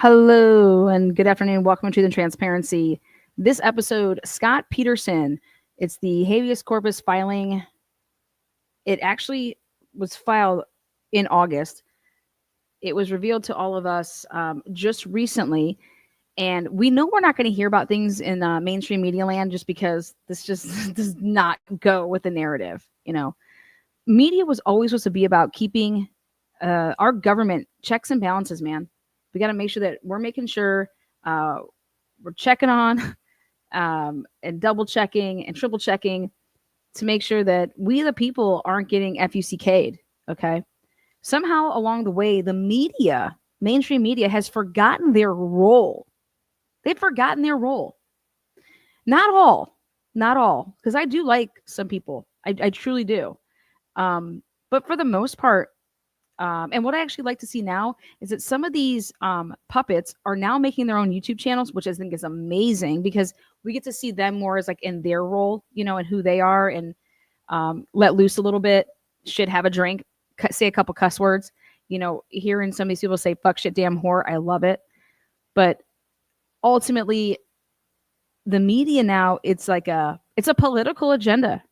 Hello and good afternoon. Welcome to Truth and Transparency. This episode, Scott Peterson. It's the habeas corpus filing. It actually was filed in August. It was revealed to all of us just recently. And we know we're not going to hear about things in mainstream media land just because this just does not go with the narrative. You know, media was always supposed to be about keeping our government checks and balances, man. We got to make sure that we're making sure we're checking on and double checking and triple checking to make sure that we, the people, aren't getting FUCK'd. Okay. Somehow along the way, the media, mainstream media, has forgotten their role. They've forgotten their role. Not all, because I do like some people. I truly do. But for the most part, and what I actually like to see now is that some of these puppets are now making their own YouTube channels, which I think is amazing because we get to see them more as like in their role, you know, and who they are, and let loose a little bit, should have a drink, say a couple cuss words, you know, hearing some of these people say fuck, shit, damn, whore. I love it. But ultimately, the media now, it's a political agenda.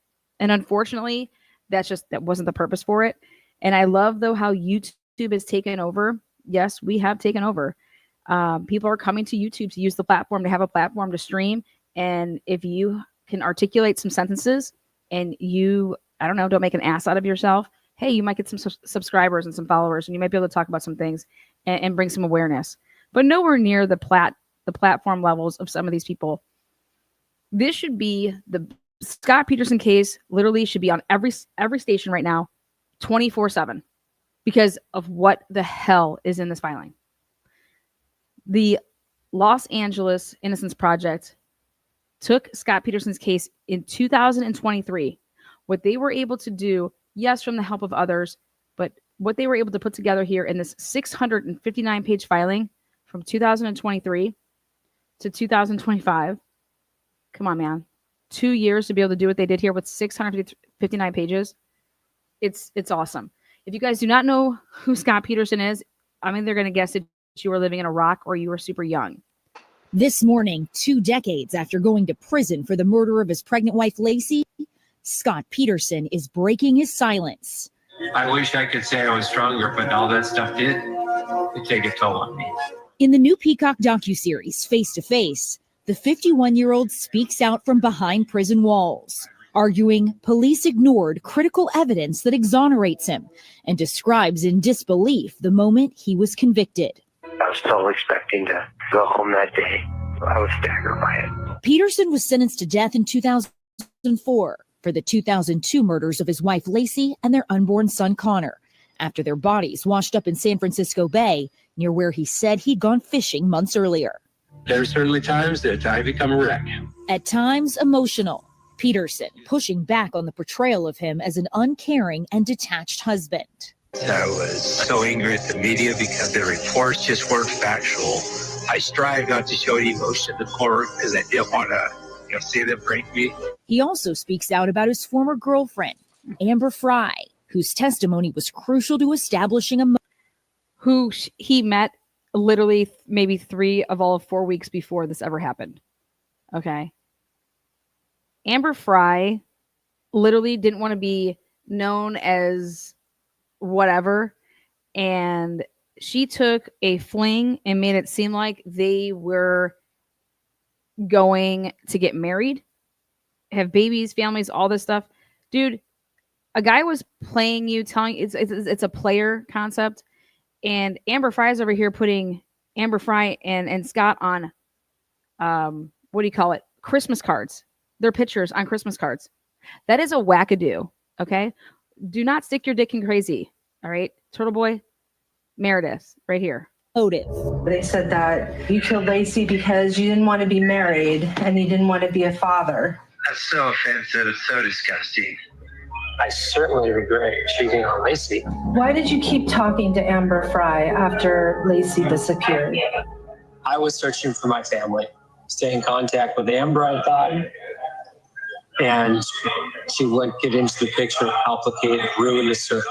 And unfortunately, that wasn't the purpose for it. And I love, though, how YouTube has taken over. Yes, we have taken over. People are coming to YouTube to use the platform, to have a platform to stream. And if you can articulate some sentences and you, I don't know, don't make an ass out of yourself, hey, you might get some subscribers and some followers, and you might be able to talk about some things and bring some awareness. But nowhere near the platform levels of some of these people. This should be the Scott Peterson case. Literally should be on every station right now, 24/7, because of what the hell is in this filing. The Los Angeles Innocence Project took Scott Peterson's case in 2023. What they were able to do, yes, from the help of others, but what they were able to put together here in this 659-page filing from 2023 to 2025. Come on, man. 2 years to be able to do what they did here with 659 pages. It's awesome. If you guys do not know who Scott Peterson is, I mean, they're going to guess that you were living in a rock or you were super young. This morning, 2 decades after going to prison for the murder of his pregnant wife, Lacey, Scott Peterson is breaking his silence. I wish I could say I was stronger, but all that stuff did take a toll on me. In the new Peacock docuseries, Face to Face, the 51-year-old speaks out from behind prison walls, arguing police ignored critical evidence that exonerates him, and describes in disbelief the moment he was convicted. I was still expecting to go home that day. I was staggered by it. Peterson was sentenced to death in 2004 for the 2002 murders of his wife Lacey and their unborn son Connor, after their bodies washed up in San Francisco Bay, near where he said he'd gone fishing months earlier. There are certainly times that I become a wreck. At times emotional, Peterson pushing back on the portrayal of him as an uncaring and detached husband. I was so angry at the media because the reports just weren't factual. I strive not to show any emotion in the court because I didn't want to see them break me. He also speaks out about his former girlfriend, Amber Fry, whose testimony was crucial to establishing who he met literally maybe 3 of all of 4 weeks before this ever happened. Okay. Amber Fry literally didn't want to be known as whatever. And she took a fling and made it seem like they were going to get married, have babies, families, all this stuff. Dude, a guy was playing you, telling it's a player concept. And Amber Fry's over here putting Amber Fry and Scott on, what do you call it? Christmas cards. Their pictures on Christmas cards. That is a wackadoo. Okay. Do not stick your dick in crazy. All right. Turtle Boy, Meredith, right here. motive. They said that you killed Lacey because you didn't want to be married and you didn't want to be a father. That's so offensive, so disgusting. I certainly regret cheating on Lacey. Why did you keep talking to Amber Fry after Lacey disappeared? I was searching for my family, stay in contact with Amber, I thought, and she wouldn't get into the picture, complicate, ruin the search.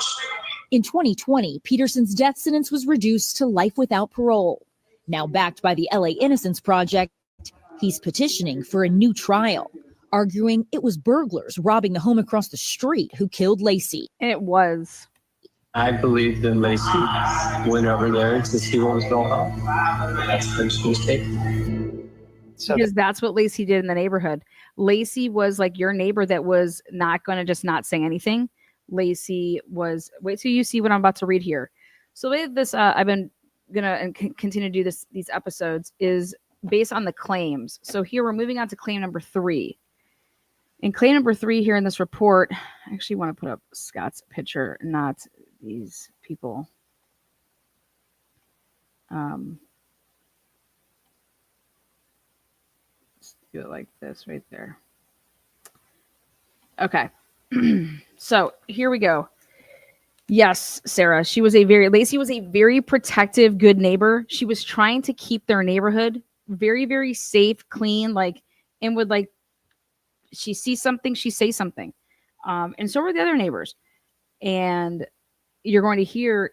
In 2020, Peterson's death sentence was reduced to life without parole. Now backed by the LA Innocence Project, he's petitioning for a new trial, arguing it was burglars robbing the home across the street who killed Lacey. And it was. I believe that Lacey went over there to see what was going on. That's her mistake. Because that's what Lacey did in the neighborhood. Lacey was like your neighbor that was not going to just not say anything. Lacey was, wait till you see what I'm about to read here. So with this, I've been going to continue to do these episodes is based on the claims. So here we're moving on to claim number 3. And claim number 3 here in this report, I actually want to put up Scott's picture, not these people. Let's do it like this right there. Okay. So here we go. Yes, Sarah. Lacey was a very protective, good neighbor. She was trying to keep their neighborhood very, very safe, clean, and would she sees something, she says something. And so were the other neighbors. And you're going to hear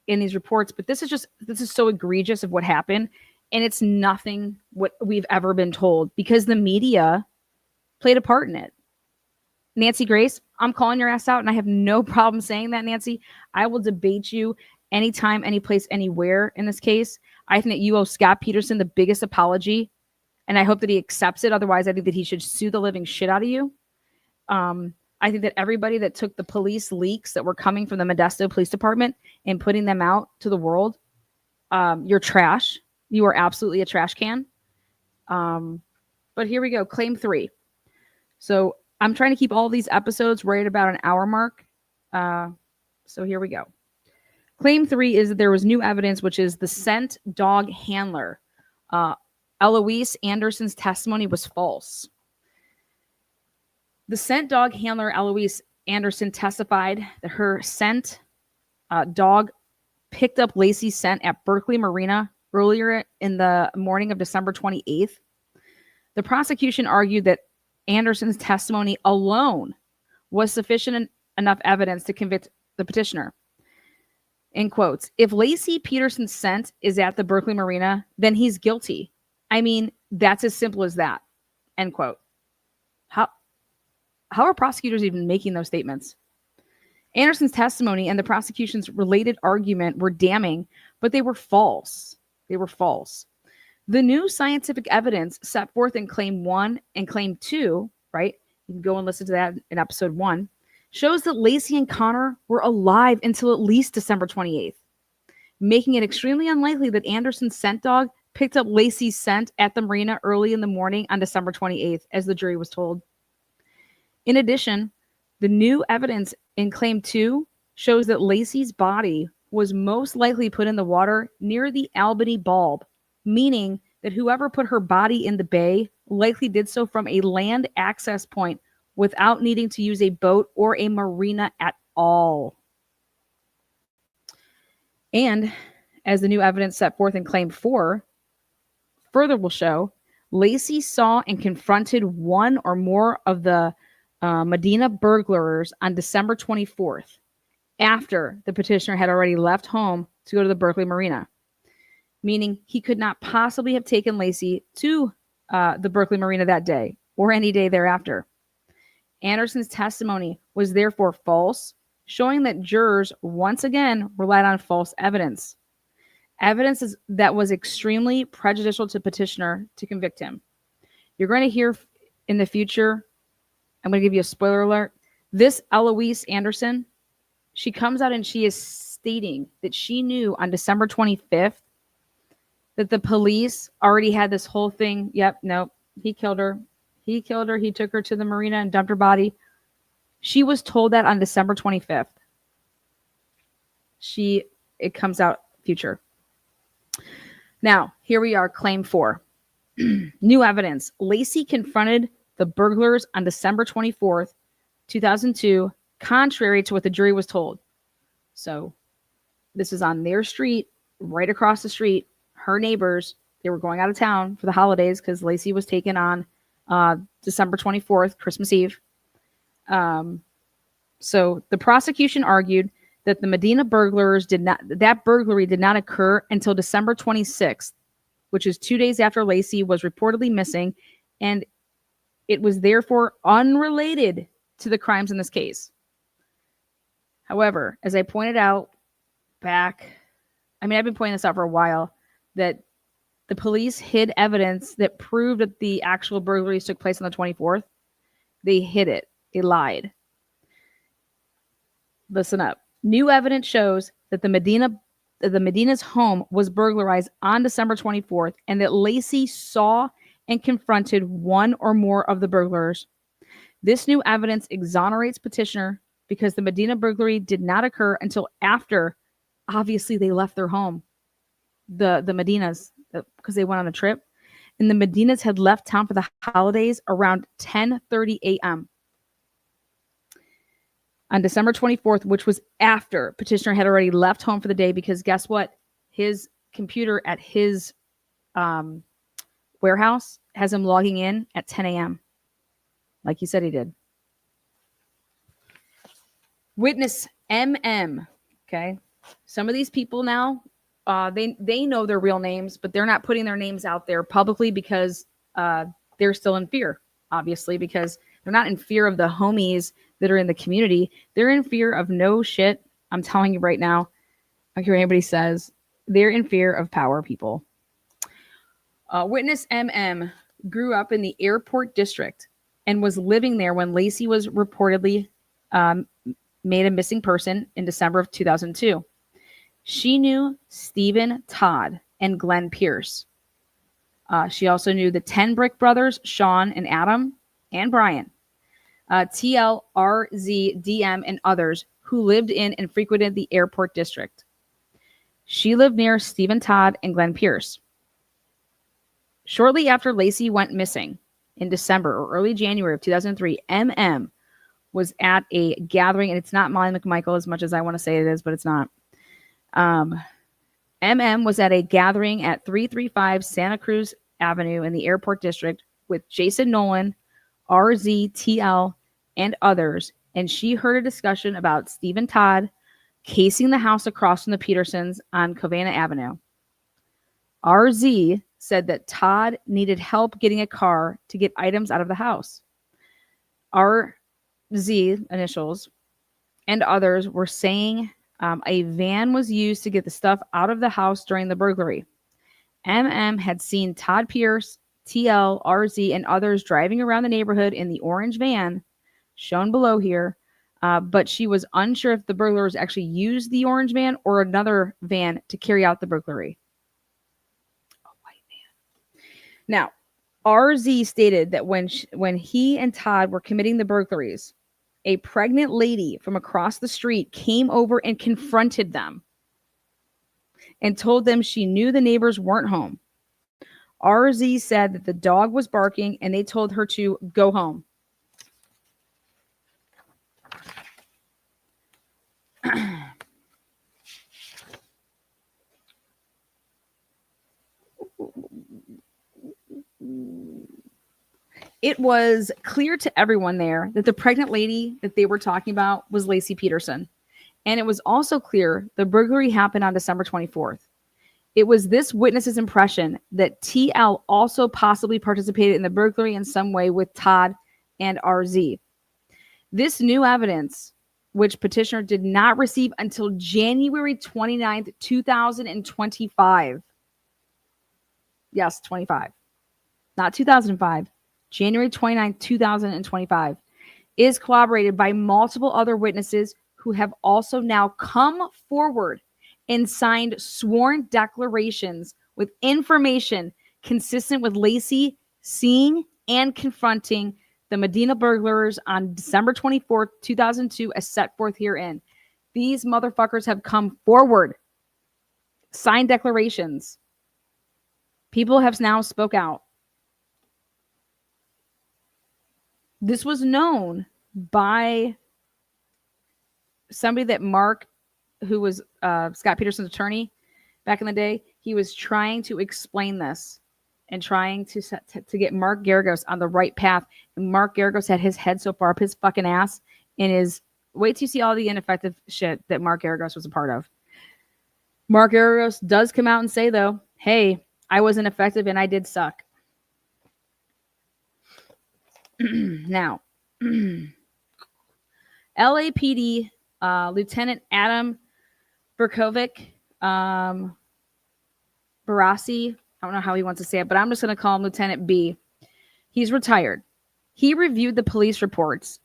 in these reports, but this is so egregious of what happened. And it's nothing what we've ever been told because the media played a part in it. Nancy Grace, I'm calling your ass out, and I have no problem saying that, Nancy. I will debate you anytime, any place, anywhere in this case. I think that you owe Scott Peterson the biggest apology, and I hope that he accepts it. Otherwise, I think that he should sue the living shit out of you. I think that everybody that took the police leaks that were coming from the Modesto Police Department and putting them out to the world, you're trash. You are absolutely a trash can. But here we go. Claim 3. So I'm trying to keep all these episodes right about an hour mark. So here we go. Claim 3 is that there was new evidence, which is the scent dog handler. Eloise Anderson's testimony was false. The scent dog handler, Eloise Anderson, testified that her scent dog picked up Lacey's scent at Berkeley Marina earlier in the morning of December 28th. The prosecution argued that Anderson's testimony alone was sufficient enough evidence to convict the petitioner. In quotes, if Lacey Peterson's scent is at the Berkeley Marina, then he's guilty. I mean, that's as simple as that. End quote. How are prosecutors even making those statements? Anderson's testimony and the prosecution's related argument were damning, but they were false. They were false. The new scientific evidence set forth in Claim 1 and Claim 2, right? You can go and listen to that in episode 1, shows that Lacey and Connor were alive until at least December 28th, making it extremely unlikely that Anderson's scent dog picked up Lacey's scent at the marina early in the morning on December 28th, as the jury was told. In addition, the new evidence in Claim 2 shows that Lacey's body was most likely put in the water near the Albany bulb, meaning that whoever put her body in the bay likely did so from a land access point without needing to use a boat or a marina at all. And as the new evidence set forth in Claim 4 further will show, Lacey saw and confronted one or more of the Medina burglars on December 24th, after the petitioner had already left home to go to the Berkeley Marina, meaning he could not possibly have taken Lacey to the Berkeley Marina that day or any day thereafter. Anderson's testimony was therefore false, showing that jurors once again relied on false evidence. Evidence that was extremely prejudicial to petitioner to convict him. You're going to hear in the future, I'm going to give you a spoiler alert. This Eloise Anderson, she comes out and she is stating that she knew on December 25th that the police already had this whole thing. Yep, nope, he killed her. He killed her. He took her to the marina and dumped her body. She was told that on December 25th. It comes out future. Now, here we are, Claim 4. New evidence. Lacey confronted the burglars on December 24th, 2002, contrary to what the jury was told. So this is on their street, right across the street. Her neighbors, they were going out of town for the holidays because Lacey was taken on December 24th, Christmas Eve. So the prosecution argued that the Medina burglars that burglary did not occur until December 26th, which is 2 days after Lacey was reportedly missing, and it was therefore unrelated to the crimes in this case. However, as I pointed out I've been pointing this out for a while, that the police hid evidence that proved that the actual burglaries took place on the 24th. They hid it. They lied. Listen up. New evidence shows that the Medina's home was burglarized on December 24th, and that Lacey saw and confronted one or more of the burglars. This new evidence exonerates petitioner because the Medina burglary did not occur until after, obviously, they left their home. The Medinas, because they went on a trip, and the Medinas had left town for the holidays around 10:30 a.m. on December 24th, which was after petitioner had already left home for the day, because guess what? His computer at his warehouse has him logging in at 10 a.m. like he said he did. Witness MM. Okay. Some of these people now, they know their real names, but they're not putting their names out there publicly because they're still in fear, obviously, because they're not in fear of the homies that are in the community. They're in fear of no shit. I'm telling you right now. I don't care what anybody says. They're in fear of power, people. Witness MM grew up in the airport district and was living there when Lacey was reportedly made a missing person in December of 2002. She knew Stephen Todd and Glenn Pierce. She also knew the 10 Brick brothers, Sean and Adam and Brian, TL, RZ, DM, and others who lived in and frequented the airport district. She lived near Stephen Todd and Glenn Pierce. Shortly after Lacey went missing in December or early January of 2003, MM was at a gathering, and it's not Molly McMichael as much as I want to say it is, but it's not. MM was at a gathering at 335 Santa Cruz Avenue in the airport district with Jason Nolan, RZ, TL, and others, and she heard a discussion about Stephen Todd casing the house across from the Petersons on Covina Avenue. RZ said that Todd needed help getting a car to get items out of the house. RZ, initials, and others were saying a van was used to get the stuff out of the house during the burglary. MM had seen Todd Pierce, TL, RZ, and others driving around the neighborhood in the orange van, shown below here, but she was unsure if the burglars actually used the orange van or another van to carry out the burglary. A white van. Now, RZ stated that when he and Todd were committing the burglaries, a pregnant lady from across the street came over and confronted them and told them she knew the neighbors weren't home. RZ said that the dog was barking and they told her to go home. It was clear to everyone there that the pregnant lady that they were talking about was Lacey Peterson. And it was also clear the burglary happened on December 24th. It was this witness's impression that TL also possibly participated in the burglary in some way with Todd and RZ. This new evidence, which petitioner did not receive until January 29th, 2025. Yes, 25. Not 2005. January 29th, 2025, is corroborated by multiple other witnesses who have also now come forward and signed sworn declarations with information consistent with Lacey seeing and confronting the Medina burglars on December 24th, 2002, as set forth herein. These motherfuckers have come forward, signed declarations. People have now spoke out. This was known by somebody that Mark, who was Scott Peterson's attorney back in the day, he was trying to explain this and trying to get Mark Garagos on the right path. And Mark Garagos had his head so far up his fucking ass in his... Wait till you see all the ineffective shit that Mark Garagos was a part of. Mark Garagos does come out and say, though, hey, I wasn't effective and I did suck. Now, LAPD Lieutenant Adam Berkovic, Barassi, I don't know how he wants to say it, but I'm just going to call him Lieutenant B. He's retired. He reviewed the police reports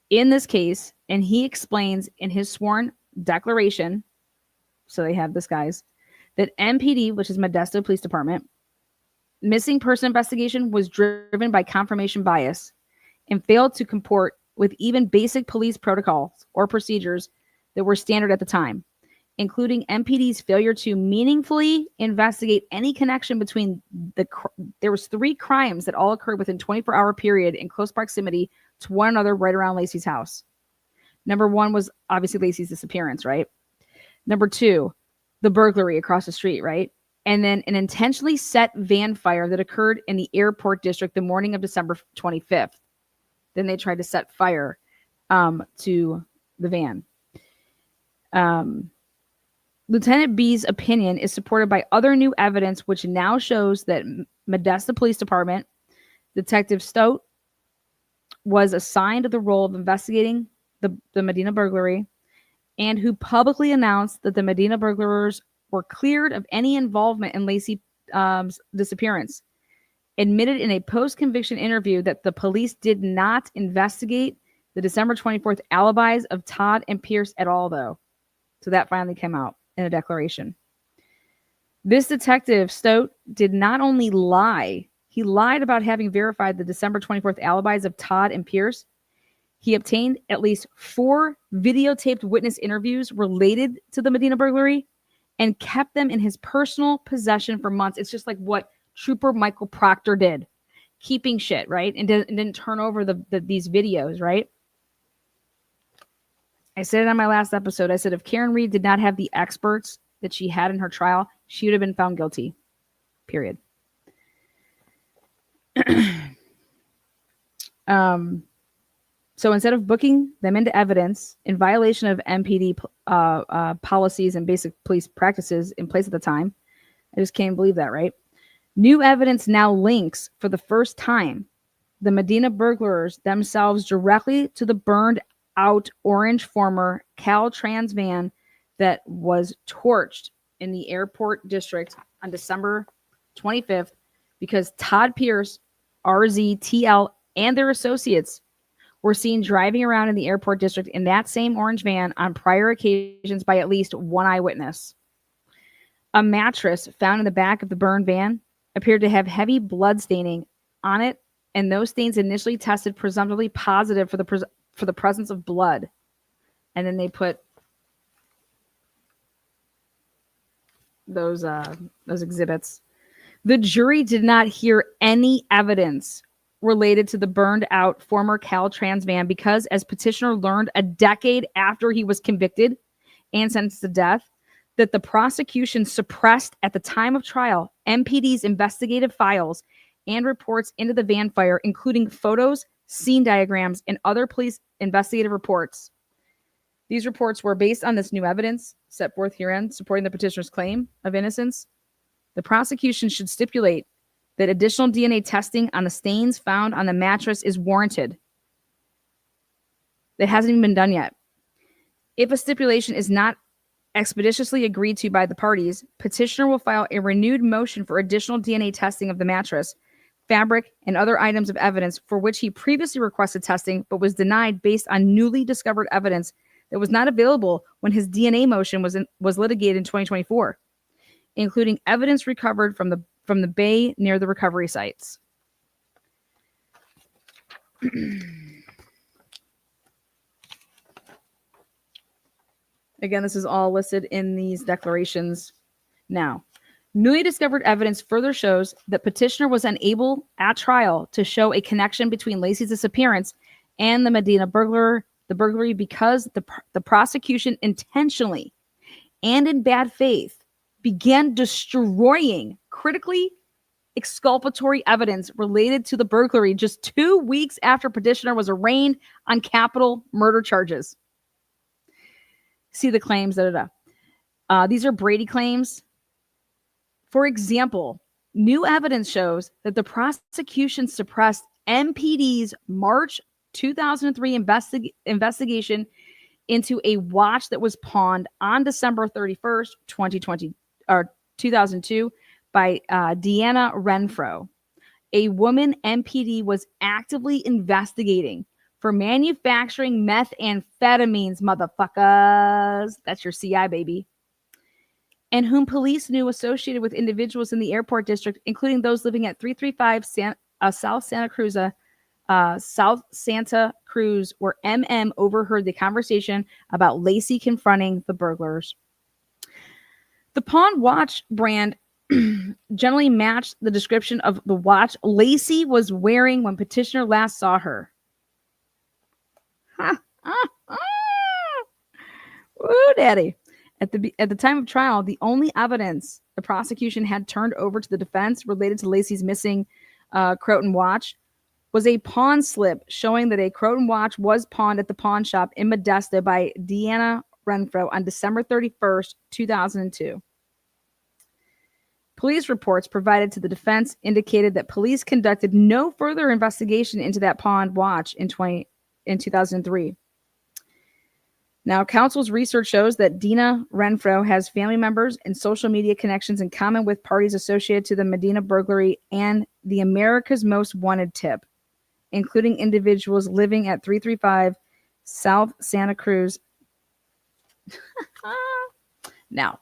in this case, and he explains in his sworn declaration, so they have this, guys, that MPD, which is Modesto Police Department, missing person investigation was driven by confirmation bias and failed to comport with even basic police protocols or procedures that were standard at the time, including MPD's failure to meaningfully investigate any connection between there was 3 crimes that all occurred within 24-hour period in close proximity to one another right around Lacey's house. Number 1 was obviously Lacey's disappearance, right? Number 2, the burglary across the street, right? And then an intentionally set van fire that occurred in the airport district the morning of December 25th. Then they tried to set fire to the van. Lieutenant B's opinion is supported by other new evidence, which now shows that Modesto Police Department Detective Stout was assigned the role of investigating the Medina burglary, and who publicly announced that the Medina burglars were cleared of any involvement in Lacey's disappearance. Admitted in a post-conviction interview that the police did not investigate the December 24th alibis of Todd and Pierce at all, though. So that finally came out in a declaration. This detective, Stout, did not only lie, he lied about having verified the December 24th alibis of Todd and Pierce. He obtained at least 4 videotaped witness interviews related to the Medina burglary and kept them in his personal possession for months. It's just like what Trooper Michael Proctor did, keeping shit, right? And didn't turn over these videos, right? I said it on my last episode. I said if Karen Reed did not have the experts that she had in her trial, she would have been found guilty. Period. So instead of booking them into evidence in violation of MPD policies and basic police practices in place at the time, I just can't believe that, right? New evidence now links for the first time the Medina burglars themselves directly to the burned out orange former Caltrans van that was torched in the airport district on December 25th because Todd Pierce, RZ, TL, and their associates were seen driving around in the airport district in that same orange van on prior occasions by at least one eyewitness. A mattress found in the back of the burned van appeared to have heavy blood staining on it, and those stains initially tested presumptively positive for the presence of blood. And then they put those exhibits. The jury did not hear any evidence related to the burned out former Caltrans van because, as petitioner learned a decade after he was convicted and sentenced to death, that the prosecution suppressed at the time of trial MPD's investigative files and reports into the van fire, including photos, scene diagrams, and other police investigative reports. These reports were based on this new evidence set forth herein supporting the petitioner's claim of innocence. The prosecution should stipulate that additional DNA testing on the stains found on the mattress is warranted. That hasn't even been done yet. If a stipulation is not expeditiously agreed to by the parties, petitioner will file a renewed motion for additional DNA testing of the mattress, fabric, and other items of evidence for which he previously requested testing but was denied based on newly discovered evidence that was not available when his DNA motion was litigated in 2024, including evidence recovered from the bay near the recovery sites. Again, this is all listed in these declarations. Now, newly discovered evidence further shows that petitioner was unable at trial to show a connection between Lacey's disappearance and the Medina burglary because the prosecution intentionally and in bad faith began destroying critically exculpatory evidence related to the burglary just 2 weeks after petitioner was arraigned on capital murder charges. See the claims, These are Brady claims. For example, New evidence shows that the prosecution suppressed MPD's March 2003 investigation into a watch that was pawned on December 31st, 2002 by Deanna Renfro. A woman MPD was actively investigating for manufacturing methamphetamines, motherfuckers. That's your CI, baby. And whom police knew associated with individuals in the airport district, including those living at 335 South Santa Cruz, where MM overheard the conversation about Lacey confronting the burglars. The pawned watch brand generally matched the description of the watch Lacey was wearing when petitioner last saw her. Woo, daddy. At the time of trial, the only evidence the prosecution had turned over to the defense related to Lacey's missing Croton watch was a pawn slip showing that a Croton watch was pawned at the pawn shop in Modesto by Deanna Renfro on December 31st, 2002. Police reports provided to the defense indicated that police conducted no further investigation into that pawned watch in 2003. Now, counsel's research shows that Deanna Renfro has family members and social media connections in common with parties associated to the Medina burglary and the America's Most Wanted tip, including individuals living at 335 South Santa Cruz. Now,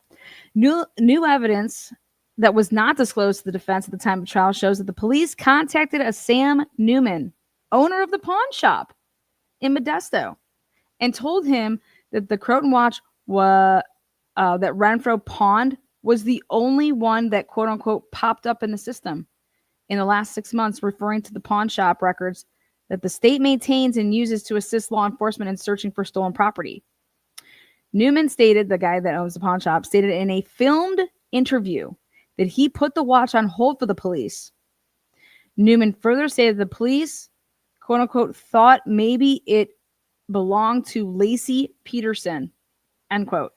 new evidence that was not disclosed to the defense at the time of trial shows that the police contacted a Sam Newman, owner of the pawn shop in Modesto, and told him that the Croton watch that Renfro pawned was the only one that, quote unquote, popped up in the system in the last 6 months, referring to the pawn shop records that the state maintains and uses to assist law enforcement in searching for stolen property. Newman stated, the guy that owns the pawn shop, stated in a filmed interview that he put the watch on hold for the police. Newman further stated the police, quote unquote, thought maybe it belonged to Lacey Peterson, end quote.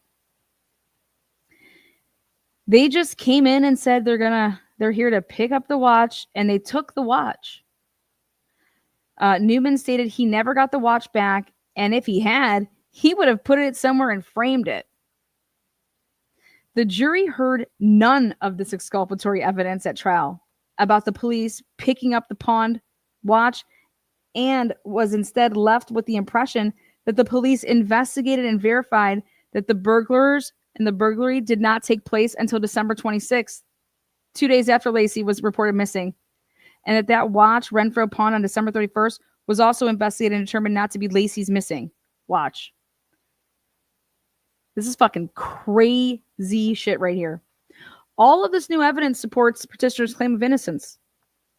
They just came in and said they're here to pick up the watch, and they took the watch. Newman stated he never got the watch back, and if he had, he would have put it somewhere and framed it. The jury heard none of this exculpatory evidence at trial about the police picking up the pawned watch, and was instead left with the impression that the police investigated and verified that the burglars and the burglary did not take place until December 26th, 2 days after Lacey was reported missing, and that watch Renfro pawned on December 31st was also investigated and determined not to be Lacey's missing watch. This is fucking crazy shit right here. All of this new evidence supports petitioner's claim of innocence.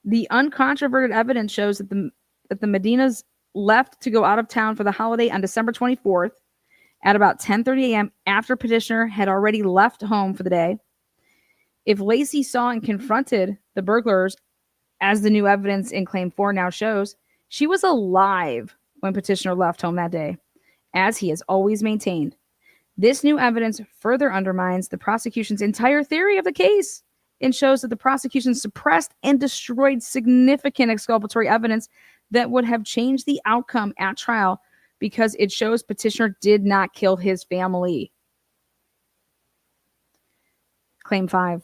The uncontroverted evidence shows that the Medinas left to go out of town for the holiday on December 24th at about 10:30 a.m. after petitioner had already left home for the day. If Lacey saw and confronted the burglars, as the new evidence in Claim 4 now shows, she was alive when petitioner left home that day, as he has always maintained. This new evidence further undermines the prosecution's entire theory of the case and shows that the prosecution suppressed and destroyed significant exculpatory evidence that would have changed the outcome at trial because it shows petitioner did not kill his family. Claim 5.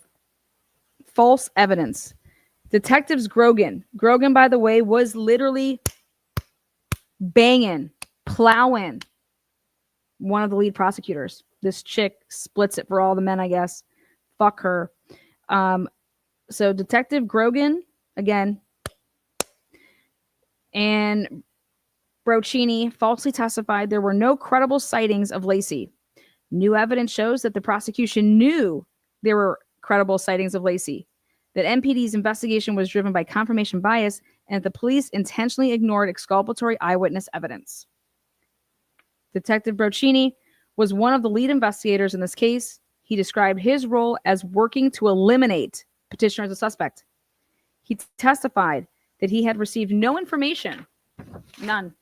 False evidence. Detectives Grogan, by the way, was literally banging, plowing one of the lead prosecutors. This chick splits it for all the men, I guess. Fuck her. So Detective Grogan, again, and Brochini falsely testified there were no credible sightings of Lacey. New evidence shows that the prosecution knew there were credible sightings of Lacey, that MPD's investigation was driven by confirmation bias, and that the police intentionally ignored exculpatory eyewitness evidence. Detective Brochini was one of the lead investigators in this case. He described his role as working to eliminate petitioner as a suspect. He testified that he had received no information, none,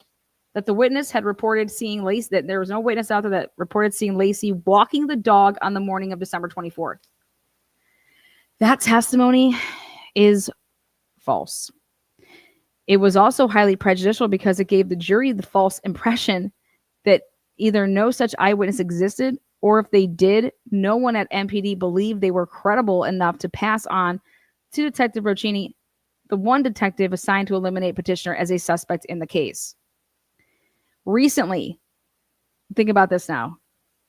that the witness had reported seeing Lacey, that there was no witness out there that reported seeing Lacey walking the dog on the morning of December 24th. That testimony is false. It was also highly prejudicial because it gave the jury the false impression that either no such eyewitness existed, or if they did, no one at MPD believed they were credible enough to pass on to Detective Roccini, the one detective assigned to eliminate Petitioner as a suspect in the case. Recently, think about this now.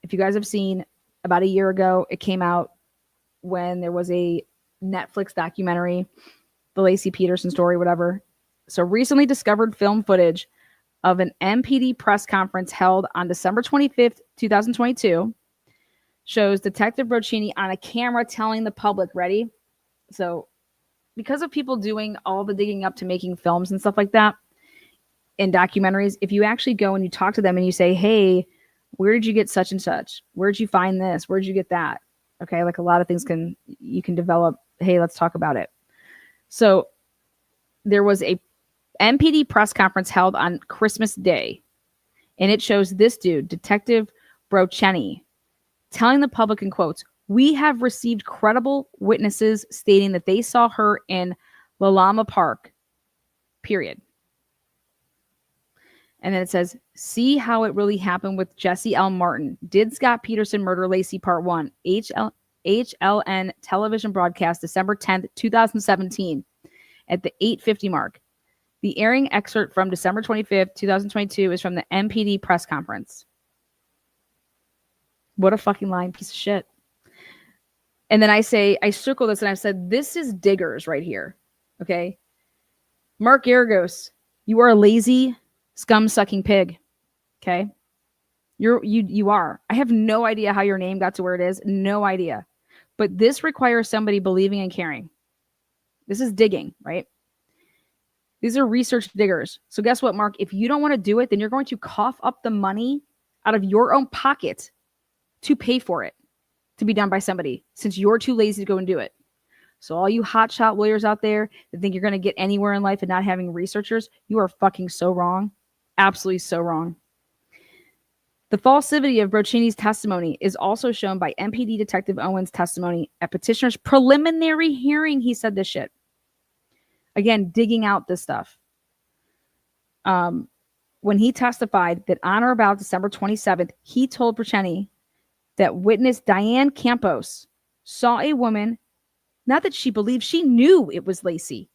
If you guys have seen, about a year ago, it came out when there was a Netflix documentary, the Lacey Peterson story, whatever. So recently discovered film footage of an MPD press conference held on December 25th, 2022 shows Detective Roccini on a camera telling the public, ready? So because of people doing all the digging up to making films and stuff like that in documentaries, if you actually go and you talk to them and you say, hey, where did you get such and such? Where'd you find this? Where'd you get that? Okay, like a lot of things you can develop, hey, let's talk about it. So there was a MPD press conference held on Christmas Day, and it shows this dude, Detective Roccini, telling the public in quotes, we have received credible witnesses stating that they saw her in Lalama Park, period. And then it says, see how it really happened with Jesse L. Martin. Did Scott Peterson murder Lacey? Part 1. HLN television broadcast December 10th, 2017 at the 8:50 mark. The airing excerpt from December 25th, 2022 is from the MPD press conference. What a fucking lying piece of shit. And then I circle this and I said, this is diggers right here. Okay. Mark Garagos, you are a lazy, scum-sucking pig. Okay. You are. I have no idea how your name got to where it is. No idea. But this requires somebody believing and caring. This is digging, right? These are research diggers. So guess what, Mark? If you don't want to do it, then you're going to cough up the money out of your own pocket to pay for it to be done by somebody, since you're too lazy to go and do it. So all you hotshot lawyers out there that think you're going to get anywhere in life and not having researchers, you are fucking so wrong. Absolutely so wrong. The falsity of Roccini's testimony is also shown by MPD Detective Owen's testimony at Petitioner's preliminary hearing. He said this shit. Again, digging out this stuff. When he testified that on or about December 27th, he told Roccini that witness Diane Campos saw a woman, not that she believed, she knew it was Lacey,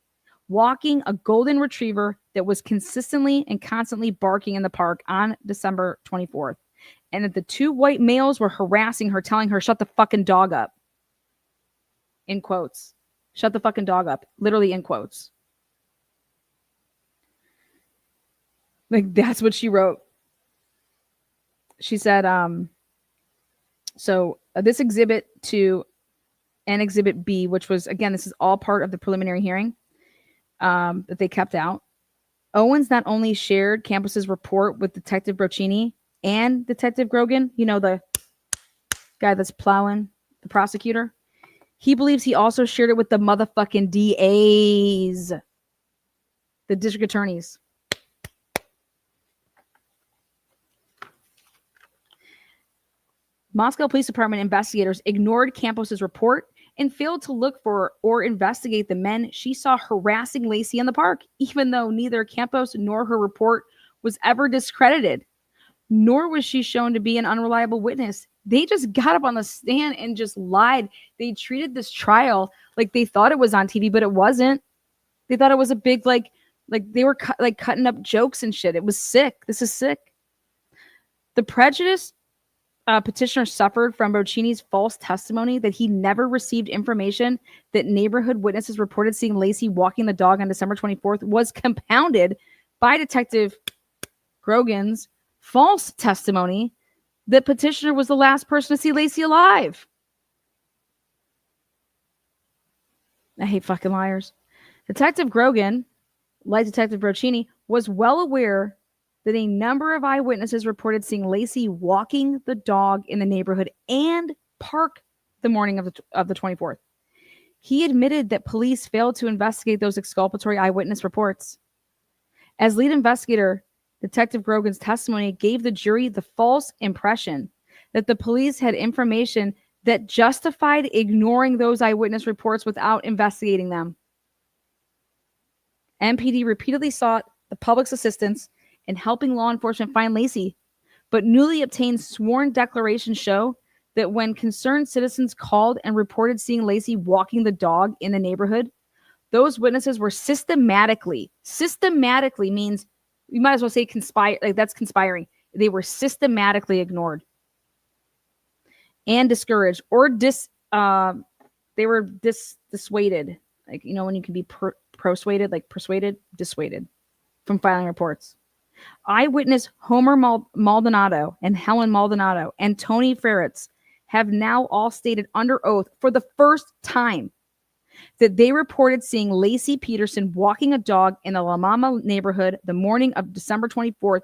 walking a golden retriever that was consistently and constantly barking in the park on December 24th. And that the two white males were harassing her, telling her, shut the fucking dog up. In quotes. Shut the fucking dog up. Literally in quotes. Like, that's what she wrote. She said, this exhibit 2 and exhibit B, which was, again, this is all part of the preliminary hearing that they kept out. Owens not only shared Campos's report with Detective Roccini and Detective Grogan, you know, the guy that's plowing, the prosecutor. He believes he also shared it with the motherfucking DAs, the district attorneys. Moscow Police Department investigators ignored Campos's report and failed to look for or investigate the men she saw harassing Lacey in the park, even though neither Campos nor her report was ever discredited, nor was she shown to be an unreliable witness. They just got up on the stand and just lied. They treated this trial like they thought it was on TV, but it wasn't. They thought it was a big, like they were cutting up jokes and shit. It was sick. This is sick. The prejudice Petitioner suffered from Roccini's false testimony that he never received information that neighborhood witnesses reported seeing Lacey walking the dog on December 24th was compounded by Detective Grogan's false testimony that Petitioner was the last person to see Lacey alive. I hate fucking liars. Detective Grogan, like Detective Roccini, was well aware that a number of eyewitnesses reported seeing Lacey walking the dog in the neighborhood and park the morning of the 24th. He admitted that police failed to investigate those exculpatory eyewitness reports. As lead investigator, Detective Grogan's testimony gave the jury the false impression that the police had information that justified ignoring those eyewitness reports without investigating them. MPD repeatedly sought the public's assistance in helping law enforcement find Laci, but newly obtained sworn declarations show that when concerned citizens called and reported seeing Laci walking the dog in the neighborhood, those witnesses were systematically means you might as well say conspire, like that's conspiring. They were systematically ignored and discouraged or dissuaded. Like, you know, when you can be dissuaded from filing reports. Eyewitness Homer Maldonado and Helen Maldonado and Tony Ferretz have now all stated under oath for the first time that they reported seeing Laci Peterson walking a dog in the La Mama neighborhood the morning of December 24th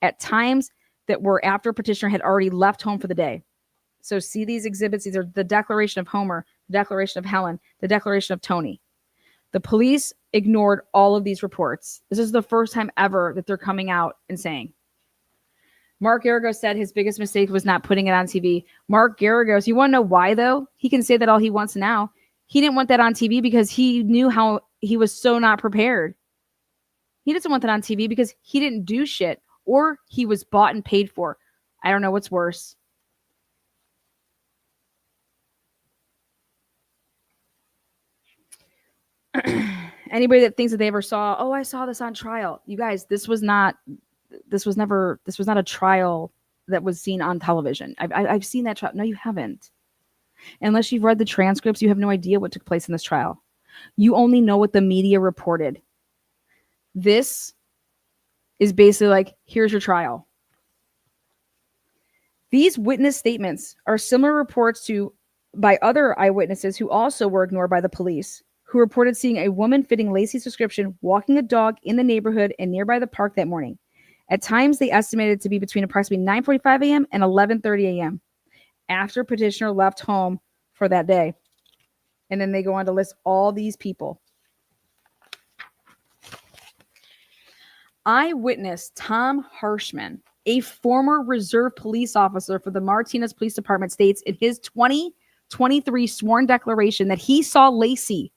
at times that were after petitioner had already left home for the day. So see these exhibits. These are the declaration of Homer, the declaration of Helen, the declaration of Tony. The police ignored all of these reports. This is the first time ever that they're coming out and saying. Mark Garagos said his biggest mistake was not putting it on TV. Mark Garagos, you want to know why, though? He can say that all he wants now. He didn't want that on TV because he knew how he was so not prepared. He doesn't want that on TV because he didn't do shit or he was bought and paid for. I don't know what's worse. Anybody that thinks that they ever saw, oh, I saw this on trial. You guys, this was not a trial that was seen on television. I've seen that trial. No, you haven't. Unless you've read the transcripts, you have no idea what took place in this trial. You only know what the media reported. This is basically like, here's your trial. These witness statements are similar reports by other eyewitnesses who also were ignored by the police, who reported seeing a woman fitting Laci's description walking a dog in the neighborhood and nearby the park that morning. At times, they estimated it to be between approximately 9:45 a.m. and 11:30 a.m. after petitioner left home for that day. And then they go on to list all these people. Eyewitness Tom Harshman, a former reserve police officer for the Martinez Police Department, states in his 2023 sworn declaration that he saw Laci,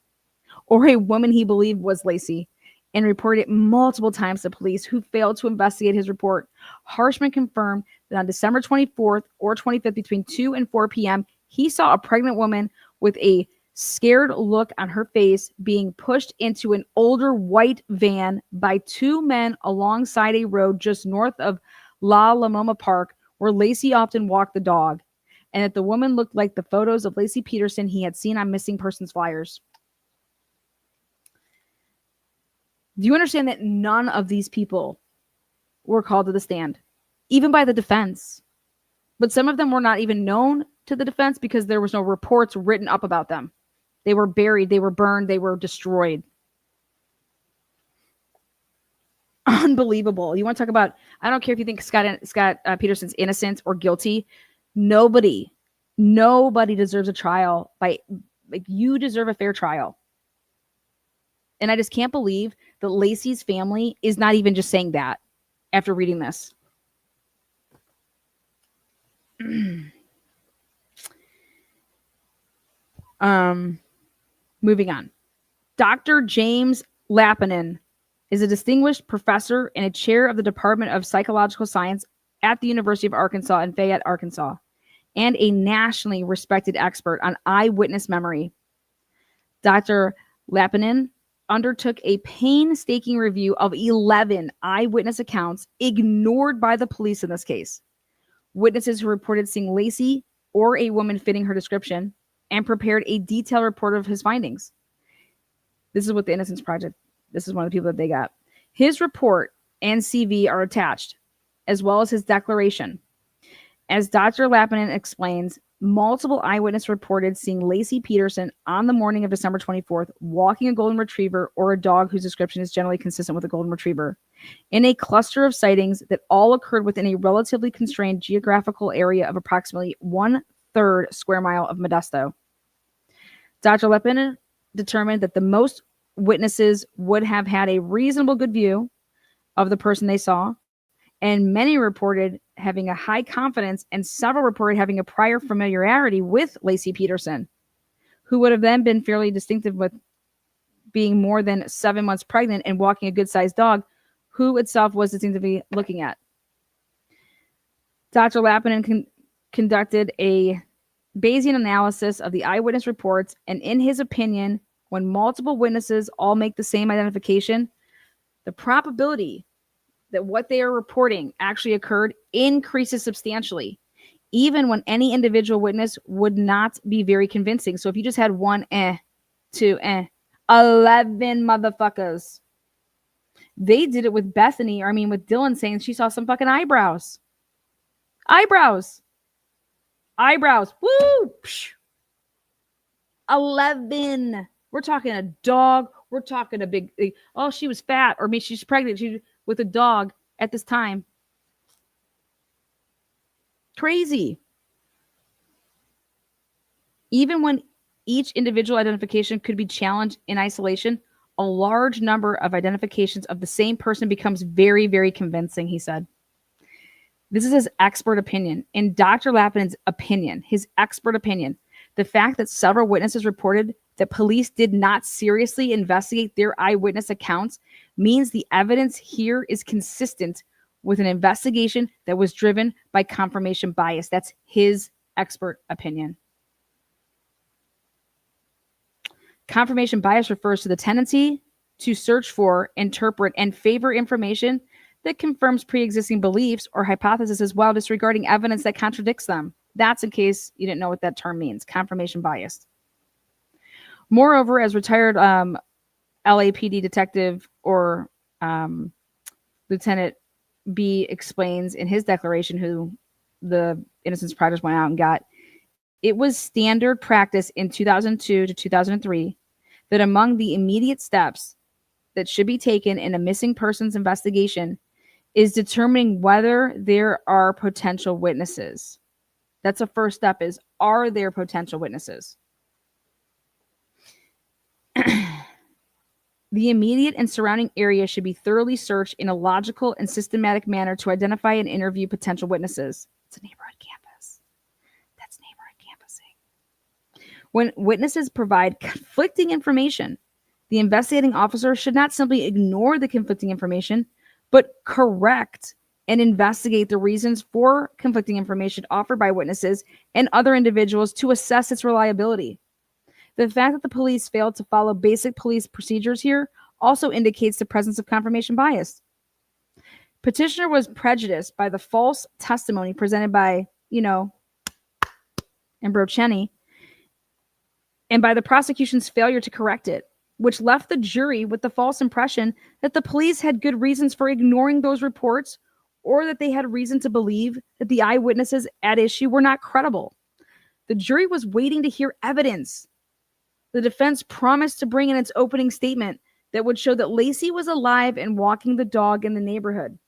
or a woman he believed was Laci, and reported it multiple times to police who failed to investigate his report. Harshman confirmed that on December 24th or 25th between 2 and 4 p.m., he saw a pregnant woman with a scared look on her face being pushed into an older white van by two men alongside a road just north of La Mama Park, where Laci often walked the dog, and that the woman looked like the photos of Laci Peterson he had seen on missing persons flyers. Do you understand that none of these people were called to the stand, even by the defense? But some of them were not even known to the defense because there was no reports written up about them. They were buried, they were burned, they were destroyed. Unbelievable. You want to talk about, I don't care if you think Scott Peterson's innocent or guilty. Nobody deserves a trial. You deserve a fair trial. And I just can't believe that Laci's family is not even just saying that after reading this. Moving on. Dr. James Lappinen is a distinguished professor and a chair of the Department of Psychological Science at the University of Arkansas in Fayette, Arkansas, and a nationally respected expert on eyewitness memory. Dr. Lappinen undertook a painstaking review of 11 eyewitness accounts ignored by the police in this case. Witnesses who reported seeing Laci or a woman fitting her description, and prepared a detailed report of his findings. This is what the Innocence Project, this is one of the people that they got. His report and CV are attached, as well as his declaration. As Dr. Lappinen explains, multiple eyewitnesses reported seeing Laci Peterson on the morning of December 24th walking a golden retriever or a dog whose description is generally consistent with a golden retriever in a cluster of sightings that all occurred within a relatively constrained geographical area of approximately 1/3 square mile of Modesto. Dr. Lappinen determined that the most witnesses would have had a reasonable good view of the person they saw, and many reported having a high confidence, and several reported having a prior familiarity with Lacey Peterson, who would have then been fairly distinctive with being more than 7 months pregnant and walking a good-sized dog, who itself was distinctively looking at. Dr. Lappinen conducted a Bayesian analysis of the eyewitness reports, and in his opinion, when multiple witnesses all make the same identification, the probability that what they are reporting actually occurred increases substantially, even when any individual witness would not be very convincing. So if you just had 1, 2, 11 motherfuckers. They did it with Bethany, with Dylan saying she saw some fucking eyebrows. Eyebrows. Woo! Psh. 11. We're talking a dog. We're talking a big, oh, she was fat, or maybe she's pregnant with a dog at this time. Crazy. Even when each individual identification could be challenged in isolation, a large number of identifications of the same person becomes very, very convincing, he said. This is his expert opinion. In Dr. Lappinen's opinion, his expert opinion, the fact that several witnesses reported that police did not seriously investigate their eyewitness accounts means the evidence here is consistent with an investigation that was driven by confirmation bias. That's his expert opinion. Confirmation bias refers to the tendency to search for, interpret, and favor information that confirms pre-existing beliefs or hypotheses while disregarding evidence that contradicts them. That's in case you didn't know what that term means, confirmation bias. Moreover, as retired LAPD detective or Lieutenant B explains in his declaration, who the Innocence Project went out and got, it was standard practice in 2002 to 2003 that among the immediate steps that should be taken in a missing persons investigation is determining whether there are potential witnesses. That's the first step, is, are there potential witnesses? The immediate and surrounding area should be thoroughly searched in a logical and systematic manner to identify and interview potential witnesses. It's a neighborhood campus. That's neighborhood campusing. When witnesses provide conflicting information, the investigating officer should not simply ignore the conflicting information, but correct and investigate the reasons for conflicting information offered by witnesses and other individuals to assess its reliability. The fact that the police failed to follow basic police procedures here also indicates the presence of confirmation bias. Petitioner was prejudiced by the false testimony presented by, Ambroceni, and by the prosecution's failure to correct it, which left the jury with the false impression that the police had good reasons for ignoring those reports, or that they had reason to believe that the eyewitnesses at issue were not credible. The jury was waiting to hear evidence. The defense promised to bring in its opening statement that would show that Lacey was alive and walking the dog in the neighborhood.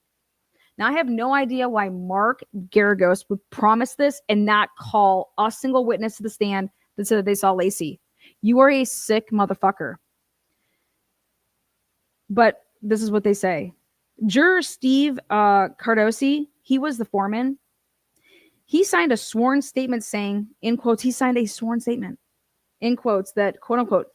Now, I have no idea why Mark Garagos would promise this and not call a single witness to the stand that said that they saw Lacey. You are a sick motherfucker. But this is what they say. Juror Steve Cardosi, he was the foreman. He signed a sworn statement saying, in quotes, he signed a sworn statement, in quotes, that, quote unquote,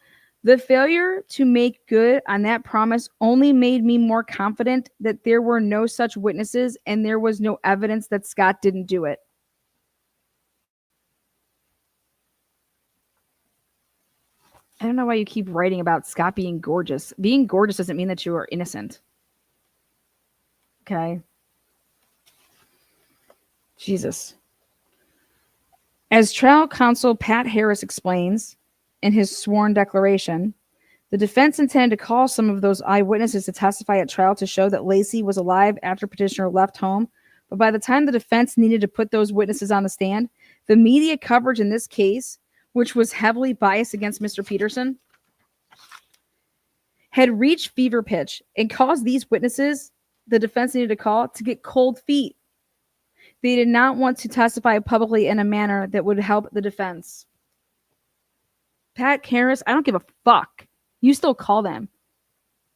the failure to make good on that promise only made me more confident that there were no such witnesses and there was no evidence that Scott didn't do it. I don't know why you keep writing about Scott being gorgeous. Being gorgeous doesn't mean that you are innocent. Okay. Jesus. As trial counsel Pat Harris explains in his sworn declaration, the defense intended to call some of those eyewitnesses to testify at trial to show that Lacey was alive after petitioner left home. But by the time the defense needed to put those witnesses on the stand, the media coverage in this case, which was heavily biased against Mr. Peterson, had reached fever pitch and caused these witnesses the defense needed to call to get cold feet. They did not want to testify publicly in a manner that would help the defense. Pat Harris, I don't give a fuck. You still call them.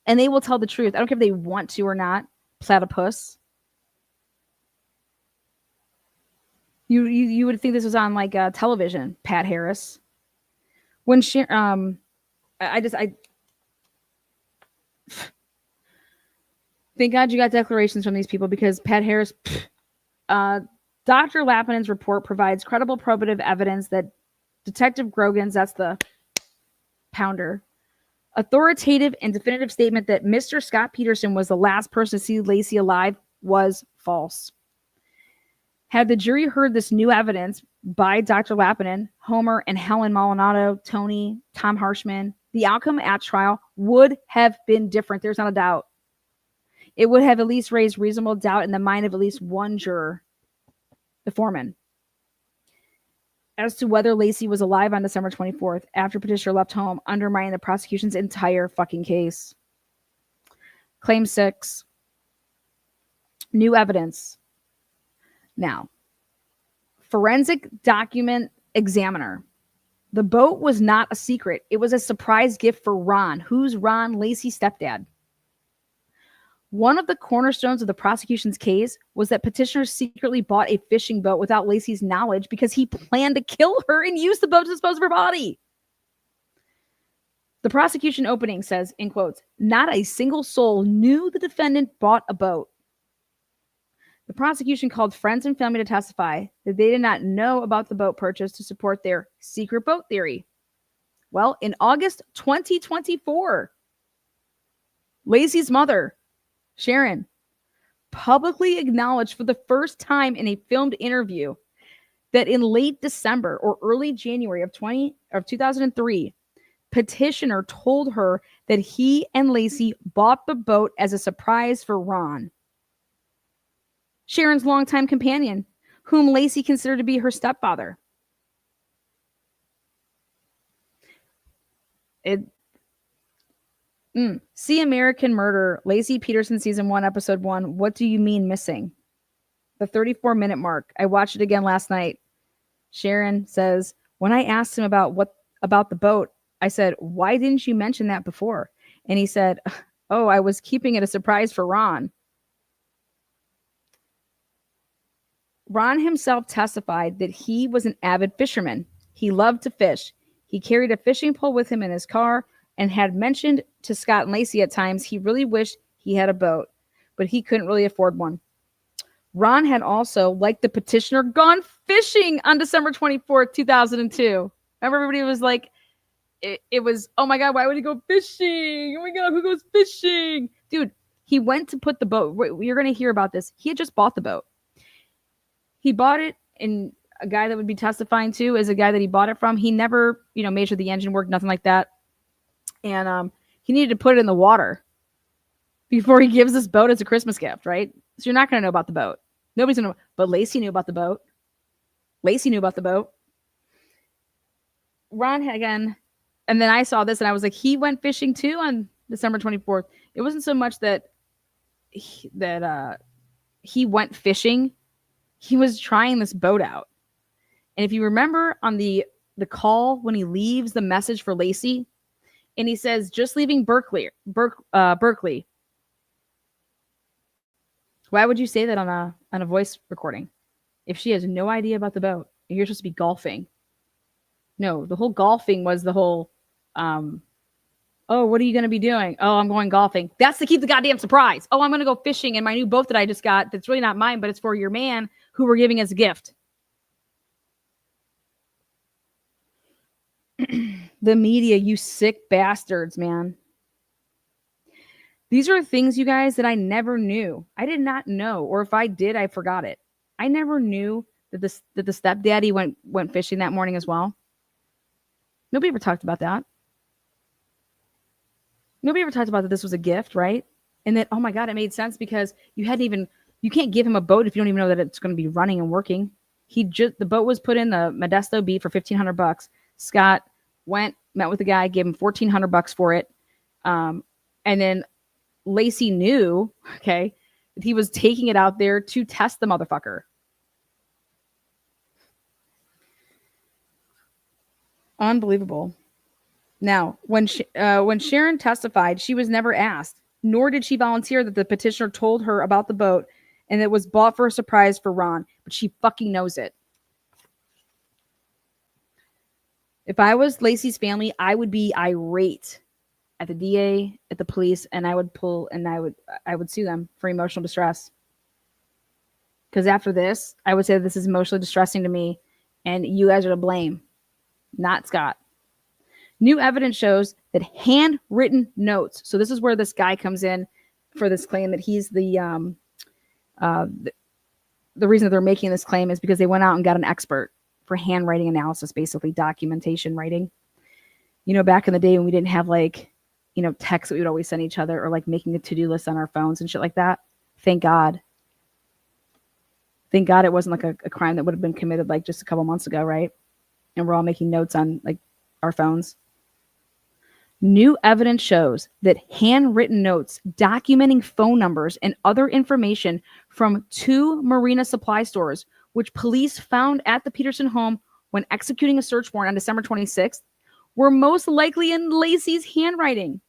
And they will tell the truth. I don't care if they want to or not. Platypus. You would think this was on like television. Pat Harris. When I thank God you got declarations from these people, because Pat Harris, Dr. Lappinen's report provides credible probative evidence that Detective Grogan's, that's the pounder, authoritative and definitive statement that Mr. Scott Peterson was the last person to see Lacey alive was false. Had the jury heard this new evidence by Dr. Lappinen, Homer, and Helen Molinado, Tony, Tom Harshman, the outcome at trial would have been different. There's not a doubt. It would have at least raised reasonable doubt in the mind of at least one juror, the foreman, as to whether Lacey was alive on December 24th after petitioner left home, undermining the prosecution's entire fucking case. Claim 6. New evidence. Now, forensic document examiner. The boat was not a secret. It was a surprise gift for Ron. Who's Ron? Lacey's stepdad. One of the cornerstones of the prosecution's case was that petitioner secretly bought a fishing boat without Lacey's knowledge because he planned to kill her and use the boat to dispose of her body. The prosecution opening says, in quotes, not a single soul knew the defendant bought a boat. The prosecution called friends and family to testify that they did not know about the boat purchase to support their secret boat theory. Well, in August 2024, Lacey's mother, Sharon, publicly acknowledged for the first time in a filmed interview that in late December or early January of 2003, petitioner told her that he and Lacey bought the boat as a surprise for Ron, Sharon's longtime companion, whom Lacey considered to be her stepfather. See American Murder, Lacey Peterson, season 1, episode 1. What do you mean missing? The 34-minute mark. I watched it again last night. Sharon says, when I asked him about the boat, I said, why didn't you mention that before? And he said, oh, I was keeping it a surprise for Ron. Ron himself testified that he was an avid fisherman. He loved to fish. He carried a fishing pole with him in his car and had mentioned to Scott and Lacey at times he really wished he had a boat, but he couldn't really afford one. Ron had also, like the petitioner, gone fishing on December 24th, 2002. Remember, everybody was like, it was, oh my God, why would he go fishing? Oh my God, who goes fishing? Dude, he went to put the boat. You're going to hear about this. He had just bought the boat. He bought it, and a guy that would be testifying to is a guy that he bought it from. He never, made sure the engine worked, nothing like that. And he needed to put it in the water before he gives this boat as a Christmas gift, right? So you're not going to know about the boat. Nobody's going to know. But Lacey knew about the boat. Lacey knew about the boat. Ron, again, and then I saw this, and I was like, he went fishing too on December 24th. It wasn't so much that he went fishing. He was trying this boat out. And if you remember on the call when he leaves the message for Lacey, and he says, just leaving Berkeley. Why would you say that on a voice recording if she has no idea about the boat? You're supposed to be golfing. No, the whole golfing was the whole, oh, what are you going to be doing? Oh, I'm going golfing. That's to keep the goddamn surprise. Oh, I'm going to go fishing in my new boat that I just got. That's really not mine, but it's for your man who we're giving as a gift. The media, you sick bastards, man. These are things, you guys, that I never knew. I did not know, or if I did, I forgot it. I never knew that the stepdaddy went fishing that morning as well. Nobody ever talked about that. Nobody ever talked about that this was a gift, right? And that, oh my God, it made sense because you can't give him a boat if you don't even know that it's going to be running and working. The boat was put in the Modesto Beach for $1,500. Scott went, met with the guy, gave him $1,400 for it. And then Lacey knew, that he was taking it out there to test the motherfucker. Unbelievable. Now, when Sharon testified, she was never asked, nor did she volunteer that the petitioner told her about the boat and it was bought for a surprise for Ron, but she fucking knows it. If I was Lacey's family, I would be irate at the DA, at the police, and I would sue them for emotional distress. Because after this, I would say this is emotionally distressing to me, and you guys are to blame, not Scott. New evidence shows that handwritten notes. So this is where this guy comes in for this claim that he's the reason that they're making this claim is because they went out and got an expert for handwriting analysis, basically documentation writing. You know, back in the day when we didn't have like, you know, texts that we would always send each other or like making a to-do list on our phones and shit like that. Thank God. Thank God it wasn't like a crime that would have been committed like just a couple months ago, right? And we're all making notes on like our phones. New evidence shows that handwritten notes documenting phone numbers and other information from 2 marina supply stores, which police found at the Peterson home when executing a search warrant on December 26th, were most likely in Lacey's handwriting.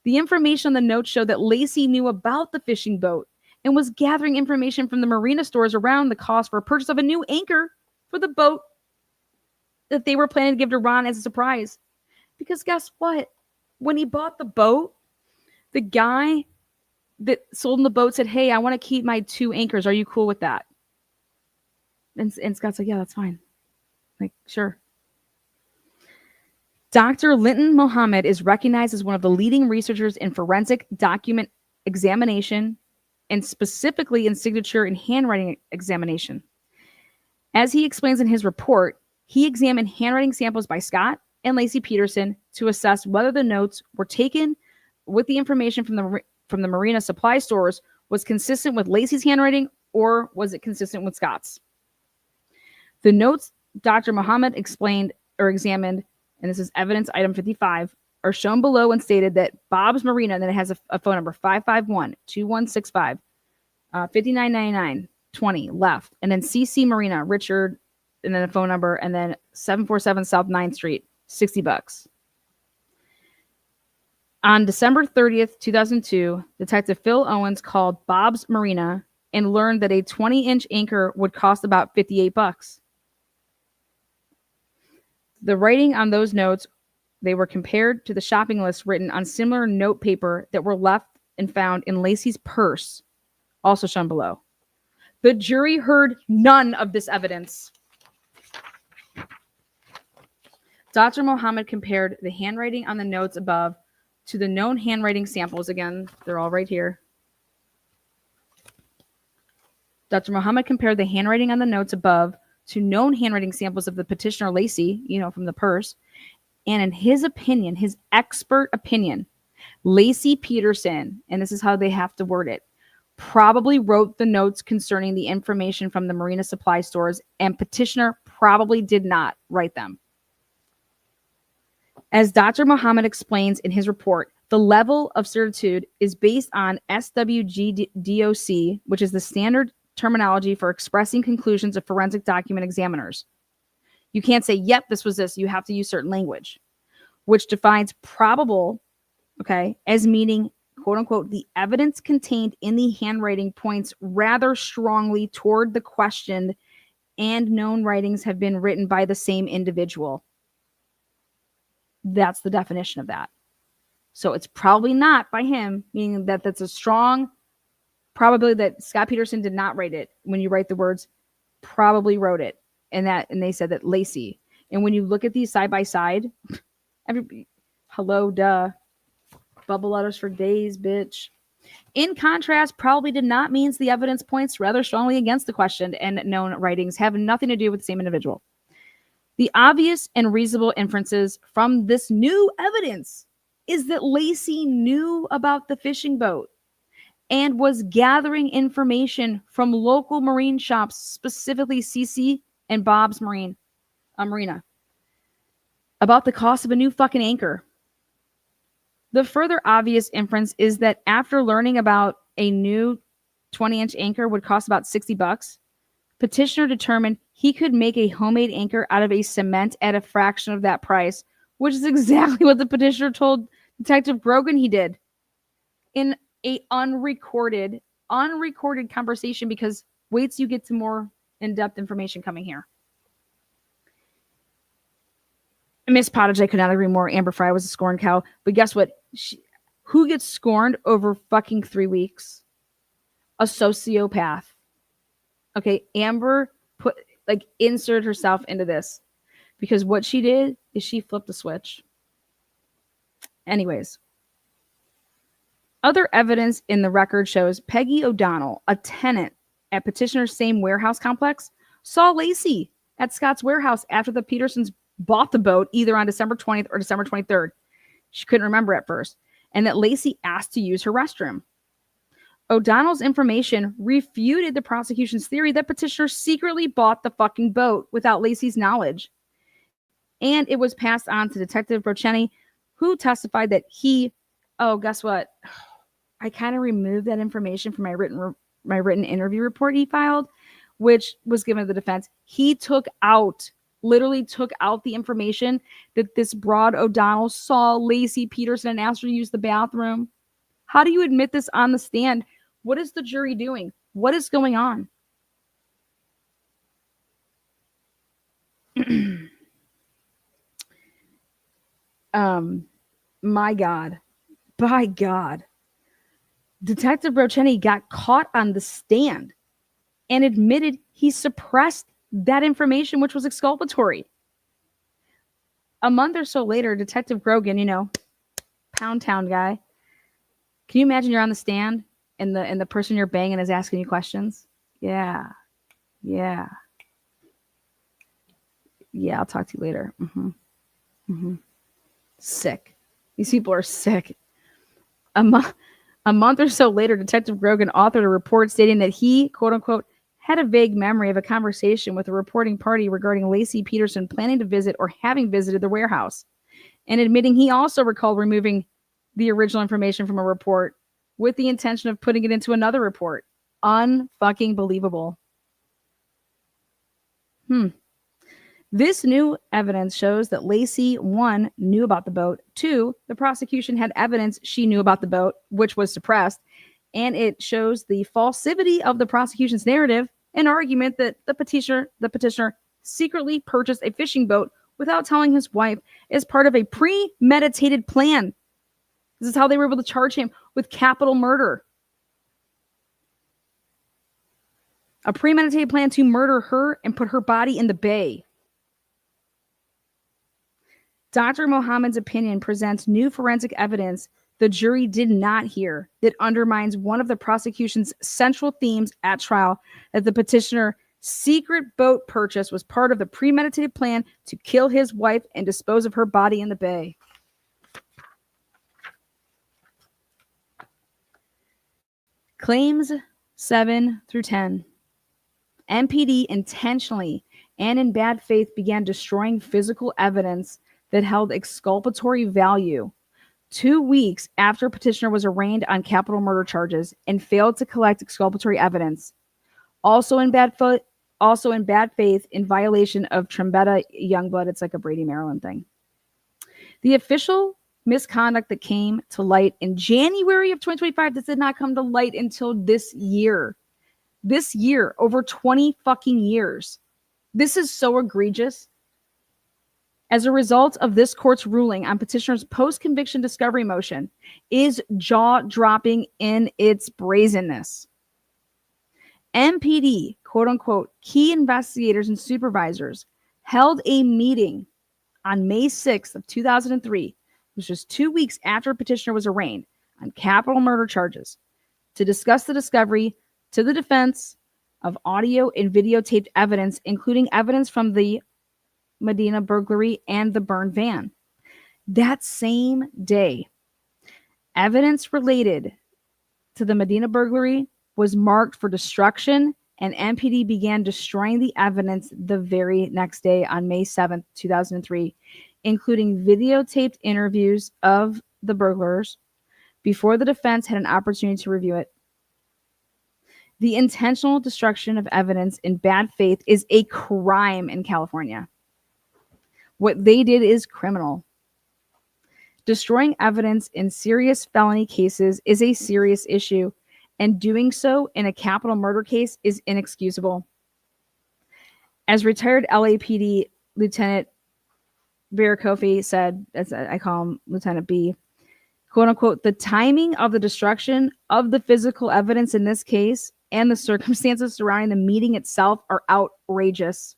The information on the notes showed that Lacey knew about the fishing boat and was gathering information from the marina stores around the cost for a purchase of a new anchor for the boat that they were planning to give to Ron as a surprise. Because guess what? When he bought the boat, the guy that sold him the boat said, "Hey, I want to keep my 2 anchors. Are you cool with that?" And Scott's like, "Yeah, that's fine." Like, sure. Dr. Linton Mohammed is recognized as one of the leading researchers in forensic document examination and specifically in signature and handwriting examination. As he explains in his report, he examined handwriting samples by Scott and Lacey Peterson to assess whether the notes were taken with the information from the marina supply stores was consistent with Lacey's handwriting or was it consistent with Scott's. The notes Dr. Mohammed explained or examined, and this is evidence item 55, are shown below and stated that Bob's Marina, and then it has a phone number, 551-2165, 5999-20 left, and then CC Marina, Richard, and then a phone number, and then 747 South 9th Street, $60. On December 30th, 2002, Detective Phil Owens called Bob's Marina and learned that a 20-inch anchor would cost about $58. The writing on those notes, they were compared to the shopping list written on similar note paper that were left and found in Lacey's purse, also shown below. The jury heard none of this evidence. Dr. Mohammed compared the handwriting on the notes above to the known handwriting samples. Again, they're all right here. Dr. Mohammed compared the handwriting on the notes above to known handwriting samples of the petitioner Lacey, you know, from the purse. And in his opinion, his expert opinion, Lacey Peterson, and this is how they have to word it, probably wrote the notes concerning the information from the marina supply stores, and petitioner probably did not write them. As Dr. Mohammed explains in his report, the level of certitude is based on SWGDOC, which is the standard terminology for expressing conclusions of forensic document examiners. You can't say, yep, this was this. You have to use certain language, which defines probable, okay, as meaning, quote unquote, the evidence contained in the handwriting points rather strongly toward the questioned and known writings have been written by the same individual. That's the definition of that. So it's probably not by him, meaning that that's a strong probability that Scott Peterson did not write it. When you write the words, probably wrote it. And they said that Lacey. And when you look at these side by side, hello, duh. Bubble letters for days, bitch. In contrast, probably did not means the evidence points rather strongly against the questioned and known writings have nothing to do with the same individual. The obvious and reasonable inferences from this new evidence is that Lacey knew about the fishing boat and was gathering information from local marine shops, specifically CC and Bob's Marina, about the cost of a new fucking anchor. The further obvious inference is that after learning about a new 20-inch anchor would cost about $60, petitioner determined he could make a homemade anchor out of a cement at a fraction of that price, which is exactly what the petitioner told Detective Brogan he did in a unrecorded conversation, because wait till you get to more in-depth information coming here. Miss Pottage, I could not agree more. Amber Fry was a scorned cow. But guess what? Who gets scorned over fucking 3 weeks? A sociopath. Okay, Amber inserted herself into this because what she did is she flipped the switch. Anyways, other evidence in the record shows Peggy O'Donnell, a tenant at Petitioner's same warehouse complex, saw Lacey at Scott's warehouse after the Petersons bought the boat either on December 20th or December 23rd. She couldn't remember at first, and that Lacey asked to use her restroom. O'Donnell's information refuted the prosecution's theory that Petitioner secretly bought the fucking boat without Lacey's knowledge. And it was passed on to Detective Broceni, who testified that guess what? I kind of removed that information from my written interview report he filed, which was given to the defense. He literally took out the information that this broad O'Donnell saw Lacey Peterson and asked her to use the bathroom. How do you admit this on the stand? What is the jury doing? What is going on? My God. By God. Detective Broceni got caught on the stand and admitted he suppressed that information, which was exculpatory. A month or so later, Detective Grogan, Pound Town guy. Can you imagine you're on the stand and the person you're banging is asking you questions? Yeah, I'll talk to you later. Sick. These people are sick. A month or so later, Detective Grogan authored a report stating that he, quote unquote, had a vague memory of a conversation with a reporting party regarding Lacey Peterson planning to visit or having visited the warehouse, and admitting he also recalled removing the original information from a report with the intention of putting it into another report. Unfucking believable. This new evidence shows that Lacey, 1, knew about the boat. 2, the prosecution had evidence she knew about the boat, which was suppressed. And it shows the falsity of the prosecution's narrative, an argument that the petitioner secretly purchased a fishing boat without telling his wife as part of a premeditated plan. This is how they were able to charge him with capital murder. A premeditated plan to murder her and put her body in the bay. Dr. Mohammed's opinion presents new forensic evidence the jury did not hear that undermines one of the prosecution's central themes at trial, that the petitioner's secret boat purchase was part of the premeditated plan to kill his wife and dispose of her body in the bay. Claims 7 through 10. MPD intentionally and in bad faith began destroying physical evidence that held exculpatory value 2 weeks after petitioner was arraigned on capital murder charges and failed to collect exculpatory evidence. Also in bad faith in violation of Trombetta Youngblood. It's like a Brady Maryland thing. The official misconduct that came to light in January of 2025, this did not come to light until this year. This year, over 20 fucking years. This is so egregious. As a result of this court's ruling on petitioner's post-conviction discovery motion, is jaw-dropping in its brazenness. MPD, quote-unquote, key investigators and supervisors held a meeting on May 6th of 2003, which was 2 weeks after petitioner was arraigned on capital murder charges, to discuss the discovery to the defense of audio and videotaped evidence, including evidence from the Medina burglary and the burned van. That same day, evidence related to the Medina burglary was marked for destruction, and MPD began destroying the evidence the very next day on May 7th, 2003, including videotaped interviews of the burglars before the defense had an opportunity to review it. The intentional destruction of evidence in bad faith is a crime in California. What they did is criminal. Destroying evidence in serious felony cases is a serious issue, and doing so in a capital murder case is inexcusable. As retired LAPD Lieutenant Vera Kofi said, as I call him Lieutenant B, quote unquote, the timing of the destruction of the physical evidence in this case and the circumstances surrounding the meeting itself are outrageous.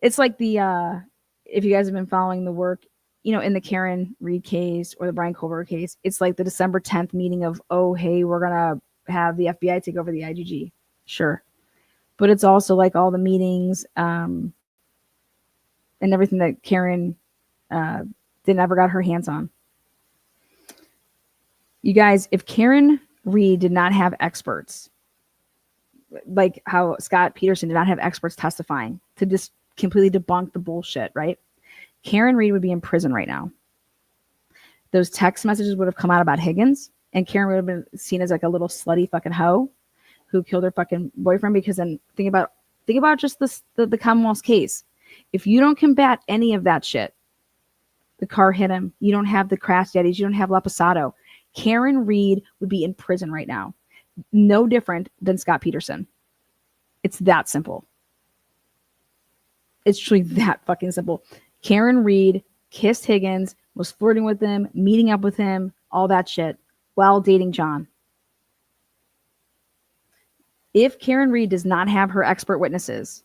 It's like the, if you guys have been following the work, you know, in the Karen Reed case or the Brian Colbert case, it's like the December 10th meeting of, oh, hey, we're going to have the FBI take over the IGG. Sure. But it's also like all the meetings and everything that Karen never got her hands on. You guys, if Karen Reed did not have experts, like how Scott Peterson did not have experts testifying to just completely debunk the bullshit, right? Karen Reed would be in prison right now. Those text messages would have come out about Higgins, and Karen would have been seen as like a little slutty fucking hoe who killed her fucking boyfriend. Because then think about just the Commonwealth's case. If you don't combat any of that shit, the car hit him. You don't have the crash daddies. You don't have Laposado. Karen Reed would be in prison right now. No different than Scott Peterson. It's that simple. It's truly that fucking simple. Karen Reed kissed Higgins, was flirting with him, meeting up with him, all that shit, while dating John. If Karen Reed does not have her expert witnesses,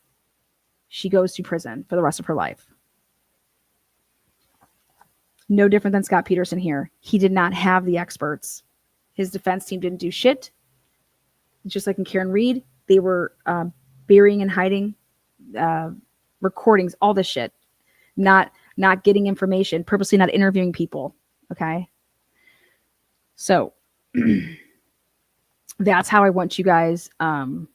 she goes to prison for the rest of her life. No different than Scott Peterson here. He did not have the experts. His defense team didn't do shit. Just like in Karen Reed, they were burying and hiding recordings, all this shit. Not getting information, purposely not interviewing people. Okay? So that's how I want you guys to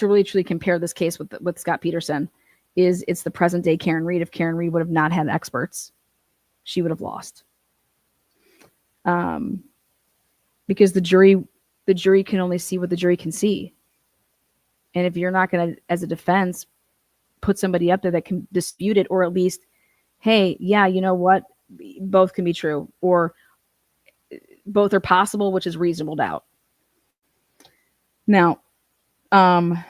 really truly compare this case with Scott Peterson. It's the present day Karen Reed. If Karen Reed would have not had experts, she would have lost. Because the jury can only see what the jury can see. And if you're not going to, as a defense, put somebody up there that can dispute it, or at least, hey, yeah, you know what? Both can be true, or both are possible, which is reasonable doubt. Now, the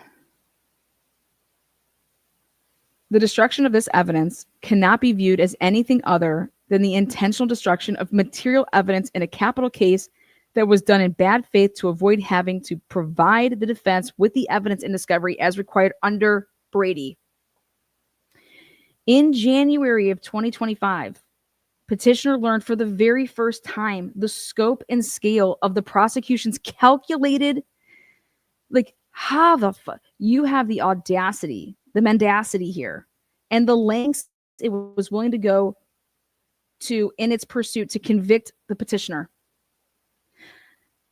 destruction of this evidence cannot be viewed as anything other than the intentional destruction of material evidence in a capital case that was done in bad faith to avoid having to provide the defense with the evidence in discovery as required under Brady. In January of 2025, petitioner learned for the very first time the scope and scale of the prosecution's calculated, like, how the fuck you have the audacity, the mendacity here, and the lengths it was willing to go to in its pursuit to convict the petitioner.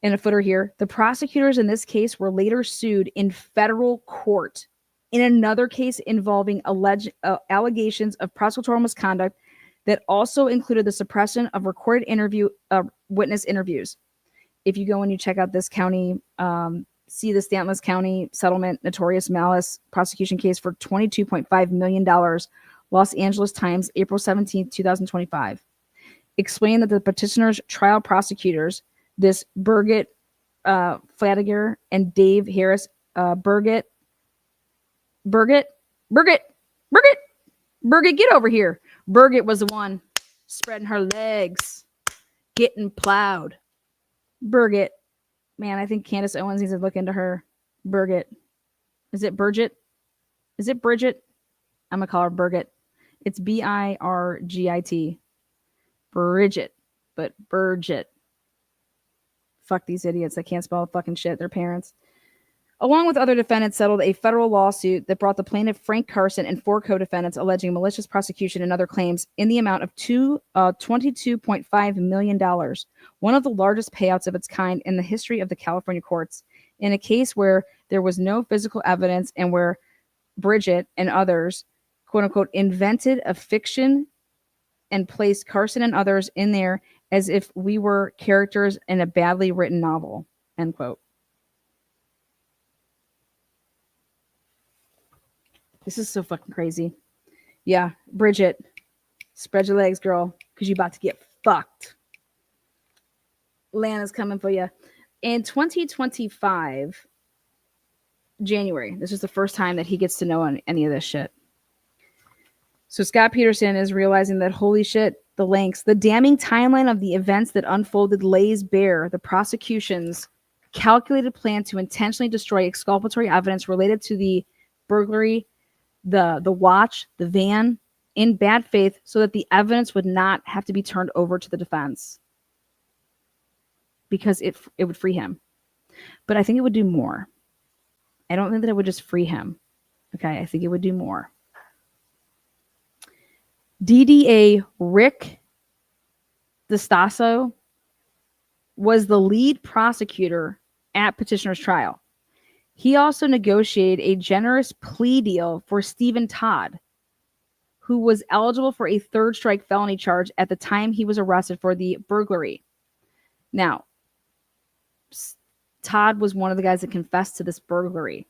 In a footer here, the prosecutors in this case were later sued in federal court in another case involving alleged allegations of prosecutorial misconduct that also included the suppression of recorded witness interviews. If you go and you check out this county, see the Stanless County settlement notorious malice prosecution case for $22.5 million, Los Angeles Times, April 17th, 2025, explained that the petitioner's trial prosecutors, this Birgit Fladiger and Dave Harris, Birgit, get over here. Birgit was the one spreading her legs, getting plowed. Birgit, man, I think Candace Owens needs to look into her. Birgit. Is it Bridget? Is it Bridget? I'm going to call her Birgit. It's Birgit. Bridget, but Birgit. Fuck these idiots that can't spell fucking shit, their parents. Along with other defendants, settled a federal lawsuit that brought the plaintiff Frank Carson and 4 co-defendants alleging malicious prosecution and other claims in the amount of $22.5 million, one of the largest payouts of its kind in the history of the California courts, in a case where there was no physical evidence and where Bridget and others, quote unquote, invented a fiction and placed Carson and others in there as if we were characters in a badly written novel, end quote. This is so fucking crazy. Yeah, Bridget, spread your legs, girl, because you're about to get fucked. Lana's coming for you. In 2025, January, this is the first time that he gets to know any of this shit. So Scott Peterson is realizing that, holy shit, the damning timeline of the events that unfolded lays bare the prosecution's calculated plan to intentionally destroy exculpatory evidence related to the burglary, the watch, the van, in bad faith, so that the evidence would not have to be turned over to the defense, because it would free him. But I think it would do more. I don't think that it would just free him. Okay, I think it would do more. DDA Rick DeStasso was the lead prosecutor at petitioner's trial. He also negotiated a generous plea deal for Stephen Todd, who was eligible for a third strike felony charge at the time he was arrested for the burglary. Now, Todd was one of the guys that confessed to this burglary.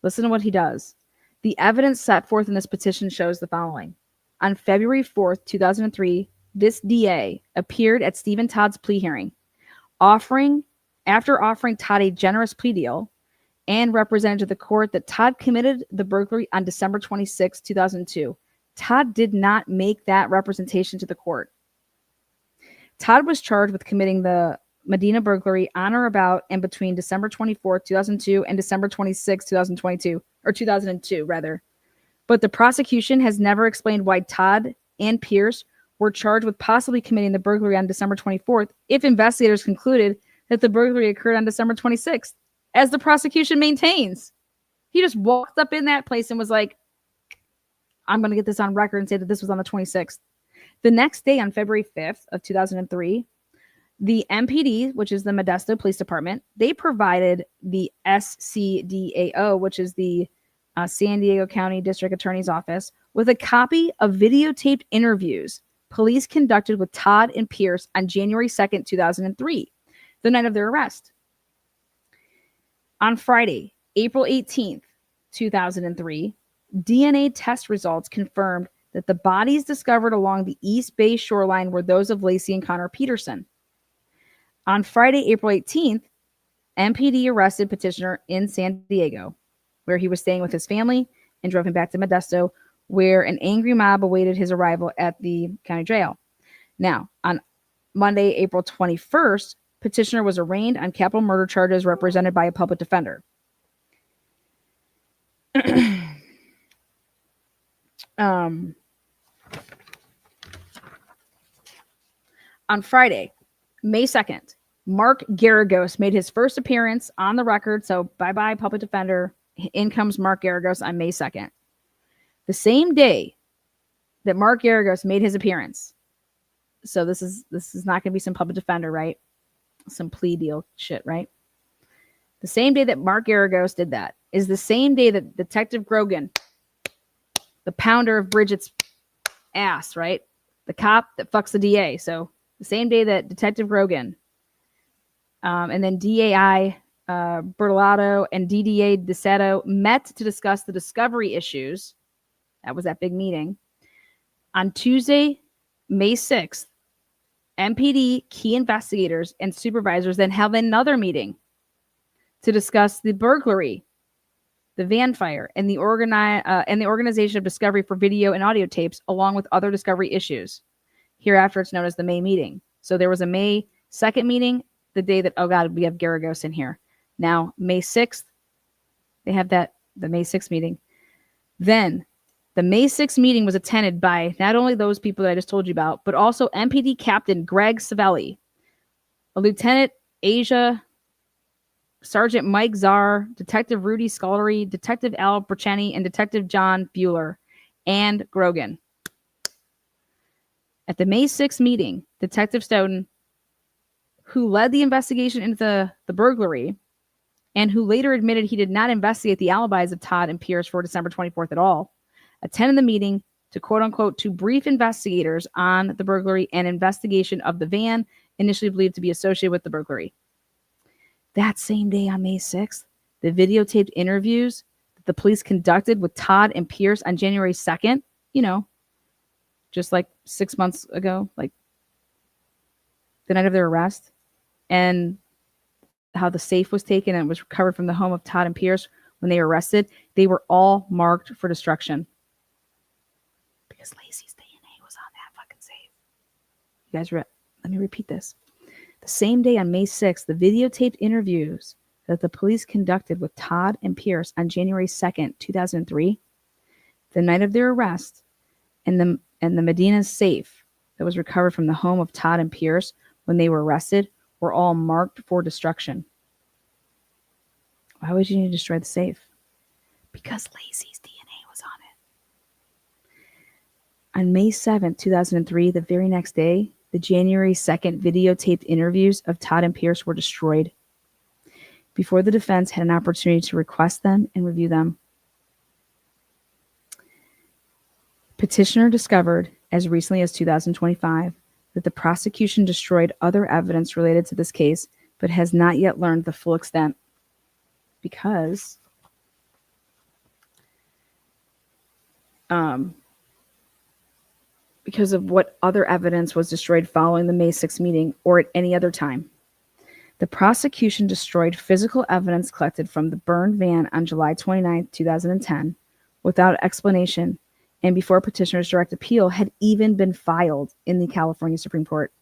Listen to what he does. The evidence set forth in this petition shows the following. On February 4th, 2003, this DA appeared at Stephen Todd's plea hearing, after offering Todd a generous plea deal, and represented to the court that Todd committed the burglary on December 26, 2002. Todd did not make that representation to the court. Todd was charged with committing the Medina burglary on or about and between December 24, 2002 and December 26, 2022, or 2002 rather. But the prosecution has never explained why Todd and Pierce were charged with possibly committing the burglary on December 24th if investigators concluded that the burglary occurred on December 26th, as the prosecution maintains. He just walked up in that place and was like, I'm going to get this on record and say that this was on the 26th. The next day, on February 5th of 2003, the MPD, which is the Modesto Police Department, they provided the SCDAO, which is the San Diego County District Attorney's Office, with a copy of videotaped interviews police conducted with Todd and Pierce on January 2nd, 2003, the night of their arrest. On Friday, April 18th, 2003, DNA test results confirmed that the bodies discovered along the East Bay shoreline were those of Lacey and Connor Peterson. On Friday, April 18th, MPD arrested petitioner in San Diego, where he was staying with his family, and drove him back to Modesto, where an angry mob awaited his arrival at the county jail. Now, on Monday, April 21st, petitioner was arraigned on capital murder charges represented by a public defender. On Friday, May 2nd, Mark Garagos made his first appearance on the record. So bye-bye, public defender. In comes Mark Garagos on May 2nd. The same day that Mark Garagos made his appearance. So this is not going to be some public defender, right? Some plea deal shit, right? The same day that Mark Garagos did that is the same day that Detective Grogan, the pounder of Bridget's ass, right? The cop that fucks the DA. So the same day that Detective Grogan and then DAI Bertolato and DDA DeSato met to discuss the discovery issues. That was that big meeting. On Tuesday, May 6th, MPD key investigators and supervisors then held another meeting to discuss the burglary, the van fire, and the organization of discovery for video and audio tapes, along with other discovery issues. Hereafter, it's known as the May meeting. So there was a May 2nd meeting, the day that, oh God, we have Garagos in here. Now, May 6th, they have the May 6th meeting. Then the May 6th meeting was attended by not only those people that I just told you about, but also MPD Captain Greg Savelli, a Lieutenant Asia, Sergeant Mike Czar, Detective Rudy Scollery, Detective Al Braceni, and Detective John Bueller, and Grogan. At the May 6th meeting, Detective Stoughton, who led the investigation into the burglary, and who later admitted he did not investigate the alibis of Todd and Pierce for December 24th at all, attended the meeting to quote-unquote to brief investigators on the burglary and investigation of the van initially believed to be associated with the burglary. That same day on May 6th, the videotaped interviews that the police conducted with Todd and Pierce on January 2nd, just like 6 months ago, like the night of their arrest, and how the safe was taken and was recovered from the home of Todd and Pierce when they were arrested, they were all marked for destruction. Because Lacey's DNA was on that fucking safe. You guys, let me repeat this. The same day on May 6th, the videotaped interviews that the police conducted with Todd and Pierce on January 2nd, 2003, the night of their arrest, and the Medina's safe that was recovered from the home of Todd and Pierce when they were arrested were all marked for destruction. Why would you need to destroy the safe? Because Lacey's DNA was on it. On May 7th, 2003, the very next day, the January 2nd videotaped interviews of Todd and Pierce were destroyed before the defense had an opportunity to request them and review them. Petitioner discovered, as recently as 2025, that the prosecution destroyed other evidence related to this case, but has not yet learned the full extent because of what other evidence was destroyed following the May 6th meeting or at any other time. The prosecution destroyed physical evidence collected from the burned van on July 29, 2010, without explanation, and before petitioner's direct appeal had even been filed in the California Supreme Court.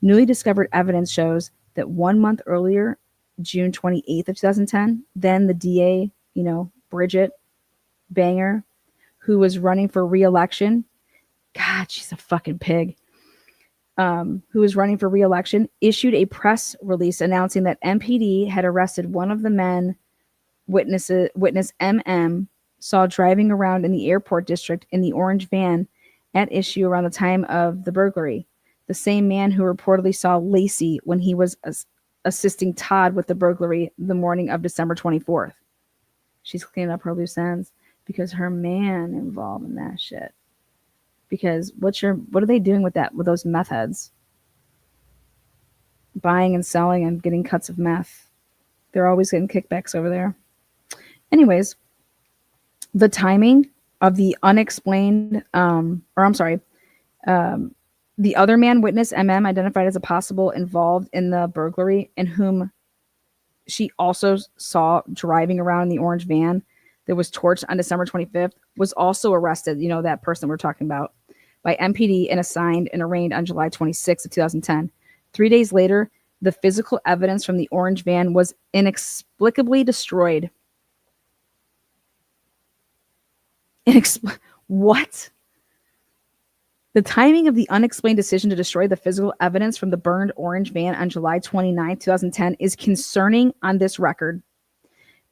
Newly discovered evidence shows that 1 month earlier, June 28th of 2010, then the DA, Bridget Banger, who was running for re-election, God, she's a fucking pig, who was running for re-election, issued a press release announcing that MPD had arrested one of the men witness MM saw driving around in the airport district in the orange van at issue around the time of the burglary. The same man who reportedly saw Lacey when he was assisting Todd with the burglary the morning of December 24th. She's cleaning up her loose ends because her man involved in that shit. Because what are they doing with those meth heads? Buying and selling and getting cuts of meth. They're always getting kickbacks over there. Anyways, the timing of the unexplained, the other man witness, MM, identified as a possible involved in the burglary and whom she also saw driving around in the orange van that was torched on December 25th, was also arrested, that person we're talking about, by MPD and assigned and arraigned on July 26th of 2010. 3 days later, the physical evidence from the orange van was inexplicably destroyed. What? The timing of the unexplained decision to destroy the physical evidence from the burned orange van on July 29, 2010 is concerning on this record.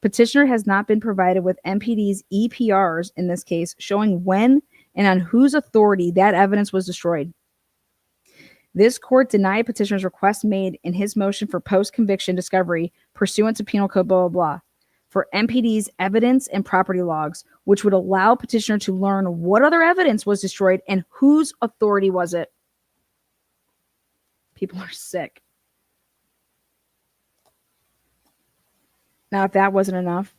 Petitioner has not been provided with MPD's EPRs in this case, showing when and on whose authority that evidence was destroyed. This court denied petitioner's request made in his motion for post-conviction discovery pursuant to Penal Code blah, blah, blah, for MPD's evidence and property logs, which would allow petitioner to learn what other evidence was destroyed and whose authority was it. People are sick. Now, if that wasn't enough,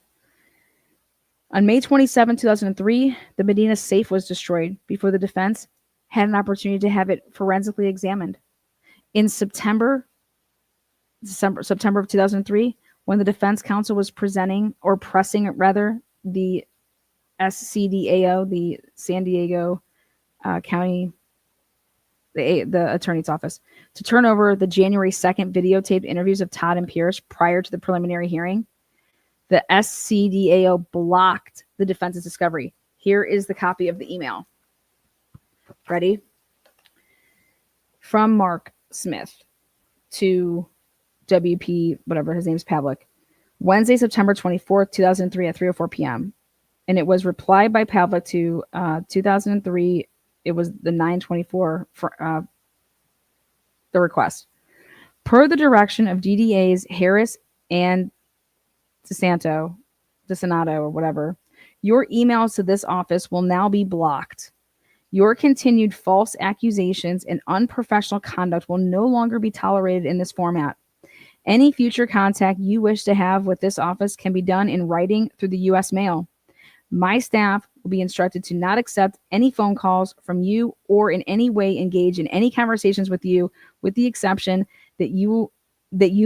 on May 27, 2003, the Medina safe was destroyed before the defense had an opportunity to have it forensically examined. In September of 2003, when the defense counsel was pressing the SCDAO, the San Diego County, the attorney's office, to turn over the January 2nd videotaped interviews of Todd and Pierce prior to the preliminary hearing, the SCDAO blocked the defense's discovery. Here is the copy of the email. Ready? From Mark Smith to WP, whatever his name's, Pavlik. Wednesday, September 24th, 2003 at 3:04 p.m. And it was replied by Pavlik to 2003. It was the 9/24 for the request. Per the direction of DDAs Harris and DeSanto or whatever, your emails to this office will now be blocked. Your continued false accusations and unprofessional conduct will no longer be tolerated in this format. Any future contact you wish to have with this office can be done in writing through the U.S. mail. My staff will be instructed to not accept any phone calls from you or in any way engage in any conversations with you, with the exception that you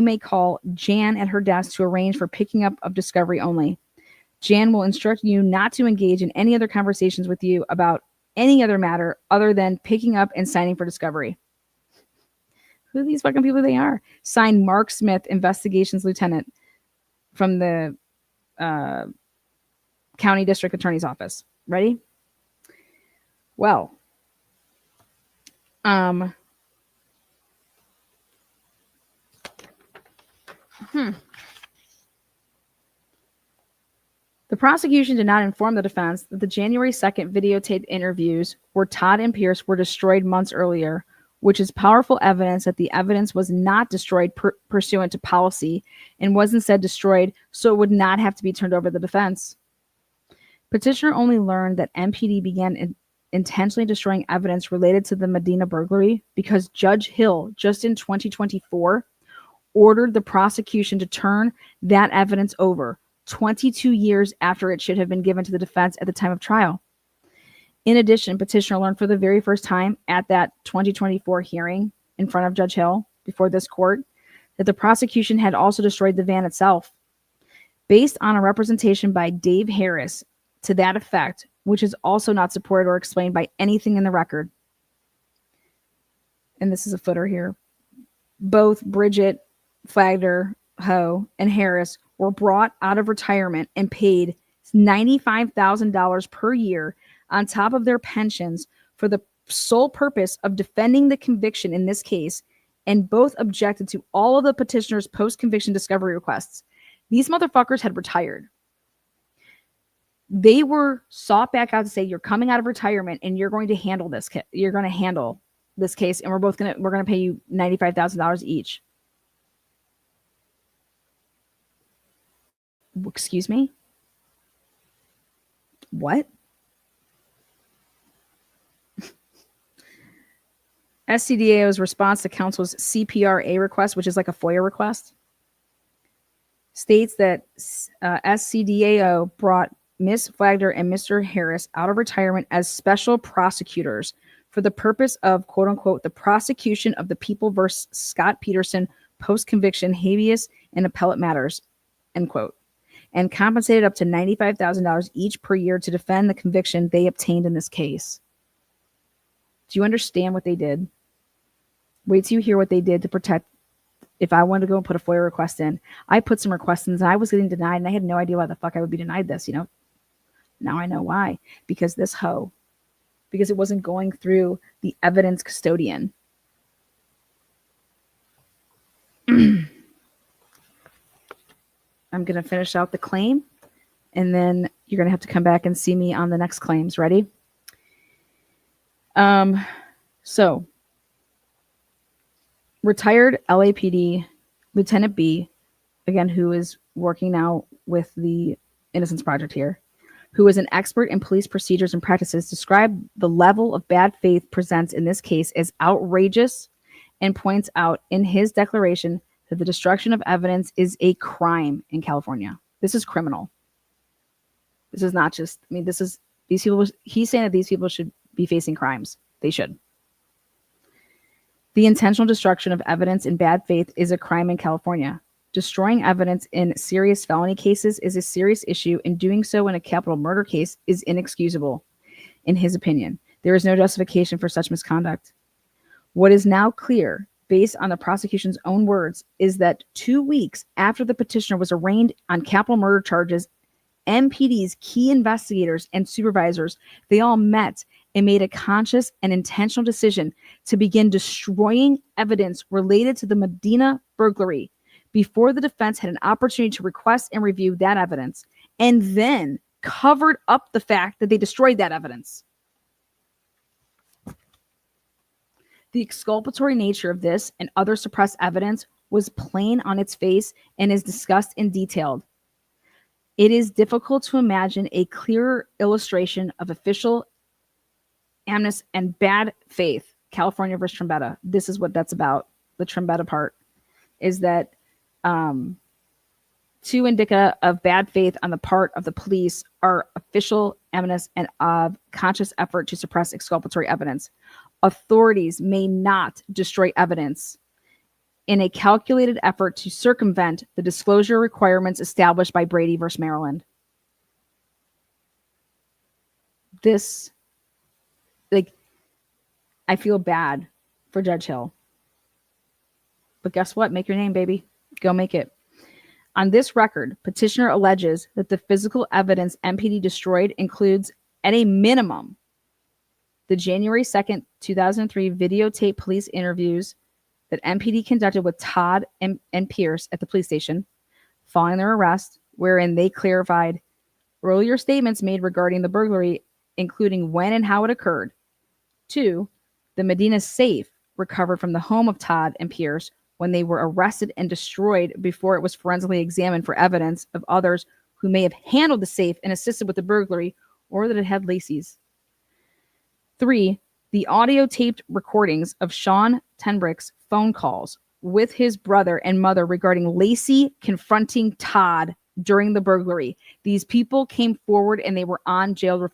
may call Jan at her desk to arrange for picking up of discovery only. Jan will instruct you not to engage in any other conversations with you about any other matter other than picking up and signing for discovery. Who these fucking people they are? Signed Mark Smith, Investigations Lieutenant from the County District Attorney's Office. Ready? Well, The prosecution did not inform the defense that the January 2nd videotaped interviews where Todd and Pierce were destroyed months earlier, which is powerful evidence that the evidence was not destroyed pursuant to policy and was instead destroyed so it would not have to be turned over to the defense. Petitioner only learned that MPD began intentionally destroying evidence related to the Medina burglary because Judge Hill, just in 2024, ordered the prosecution to turn that evidence over 22 years after it should have been given to the defense at the time of trial. In addition, petitioner learned for the very first time at that 2024 hearing in front of Judge Hill before this court that the prosecution had also destroyed the van itself. Based on a representation by Dave Harris to that effect, which is also not supported or explained by anything in the record. And this is a footer here. Both Bridget Flagler, Ho, and Harris were brought out of retirement and paid $95,000 per year on top of their pensions for the sole purpose of defending the conviction in this case, and both objected to all of the petitioner's post-conviction discovery requests. These motherfuckers had retired. They were sought back out to say, you're coming out of retirement and you're going to handle this. You're going to handle this case, and we're going to pay you $95,000 each. Excuse me? What? SCDAO's response to counsel's CPRA request, which is like a FOIA request, states that SCDAO brought Ms. Flagler and Mr. Harris out of retirement as special prosecutors for the purpose of, quote unquote, the prosecution of the People versus Scott Peterson post-conviction habeas and appellate matters, end quote, and compensated up to $95,000 each per year to defend the conviction they obtained in this case. Do you understand what they did? Wait till you hear what they did to protect. If I wanted to go and put a FOIA request in, I put some requests in and I was getting denied and I had no idea why the fuck I would be denied this, you know? Now I know why. Because this hoe. Because it wasn't going through the evidence custodian. I'm going to finish out the claim and then you're going to have to come back and see me on the next claims. Ready? So retired LAPD Lieutenant B, again, who is working now with the Innocence Project here, who is an expert in police procedures and practices, described the level of bad faith presents in this case as outrageous and points out in his declaration that the destruction of evidence is a crime in California. This is criminal. This is not just, I mean, this is, these people, he's saying that these people should be facing crimes. They should. The intentional destruction of evidence in bad faith is a crime in California. Destroying evidence in serious felony cases is a serious issue, and doing so in a capital murder case is inexcusable, in his opinion. There is no justification for such misconduct. What is now clear, based on the prosecution's own words, is that 2 weeks after the petitioner was arraigned on capital murder charges, MPD's key investigators and supervisors, they all met and made a conscious and intentional decision to begin destroying evidence related to the Medina burglary before the defense had an opportunity to request and review that evidence, and then covered up the fact that they destroyed that evidence. The exculpatory nature of this and other suppressed evidence was plain on its face and is discussed in detail. It is difficult to imagine a clearer illustration of official amnesty and bad faith. California versus Trombetta. This is what that's about. The Trombetta part is that two indicia of bad faith on the part of the police are official amnesty and of conscious effort to suppress exculpatory evidence. Authorities may not destroy evidence in a calculated effort to circumvent the disclosure requirements established by Brady versus Maryland. This I feel bad for Judge Hill. But guess what? Make your name, baby. Go make it. On this record, petitioner alleges that the physical evidence MPD destroyed includes, at a minimum, the January 2nd, 2003 videotape police interviews that MPD conducted with Todd and Pierce at the police station following their arrest, wherein they clarified earlier statements made regarding the burglary, including when and how it occurred. 2, the Medina safe recovered from the home of Todd and Pierce when they were arrested and destroyed before it was forensically examined for evidence of others who may have handled the safe and assisted with the burglary, or that it had Lacey's. 3, the audio taped recordings of Sean Tenbrick's phone calls with his brother and mother regarding Lacey confronting Todd during the burglary. These people came forward and they were on jail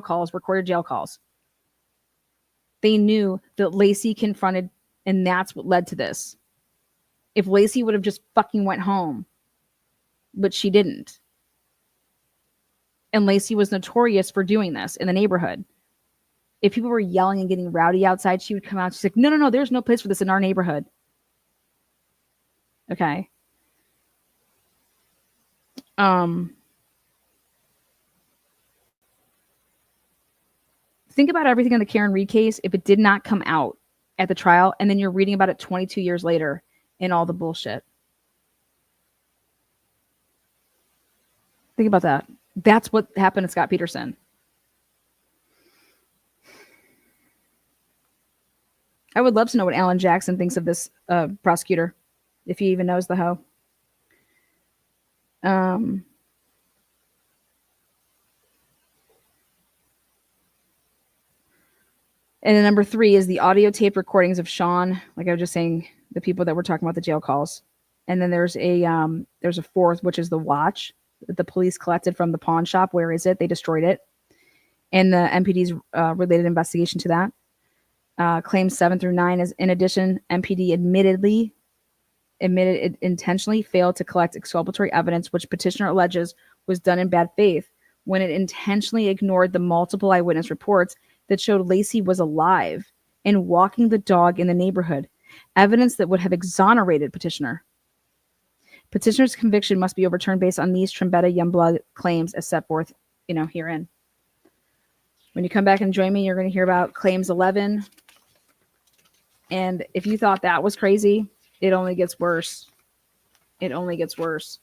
calls, recorded jail calls. They knew that Lacey confronted, and that's what led to this. If Lacey would have just fucking went home, but she didn't. And Lacey was notorious for doing this in the neighborhood. If people were yelling and getting rowdy outside, she would come out. She's like, no, there's no place for this in our neighborhood. Okay. Think about everything in the Karen Reed case if it did not come out at the trial, and then you're reading about it 22 years later in all the bullshit. Think about that. That's what happened to Scott Peterson. I would love to know what Alan Jackson thinks of this prosecutor, if he even knows the hoe. And then number 3 is the audio tape recordings of Sean, like I was just saying, the people that were talking about the jail calls. And then there's a 4th, which is the watch that the police collected from the pawn shop. Where is it? They destroyed it. And the MPD's related investigation to that. Claims 7 through 9 is, in addition, MPD admitted it intentionally failed to collect exculpatory evidence, which petitioner alleges was done in bad faith when it intentionally ignored the multiple eyewitness reports that showed Lacey was alive and walking the dog in the neighborhood, evidence that would have exonerated petitioner. Petitioner's conviction must be overturned based on these Trombetta Youngblood claims as set forth, herein. When you come back and join me, you're going to hear about claims 11. And if you thought that was crazy, it only gets worse. It only gets worse.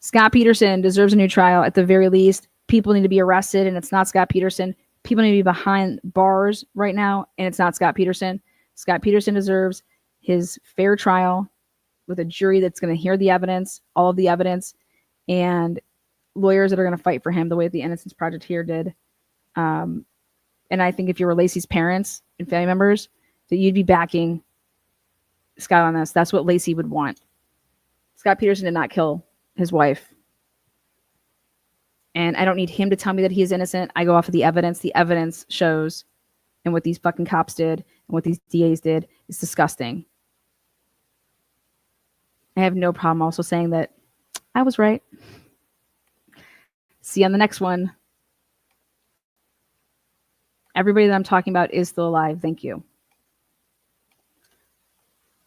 Scott Peterson deserves a new trial at the very least. People need to be arrested, and it's not Scott Peterson. People need to be behind bars right now, and it's not Scott Peterson. Scott Peterson deserves his fair trial with a jury that's going to hear the evidence, all of the evidence, and lawyers that are going to fight for him the way the Innocence Project here did. And I think if you were Lacey's parents and family members, that you'd be backing Scott on this. That's what Lacey would want. Scott Peterson did not kill his wife. And I don't need him to tell me that he is innocent. I go off of the evidence. The evidence shows, and what these fucking cops did and what these DAs did is disgusting. I have no problem also saying that I was right. See you on the next one. Everybody that I'm talking about is still alive. Thank you.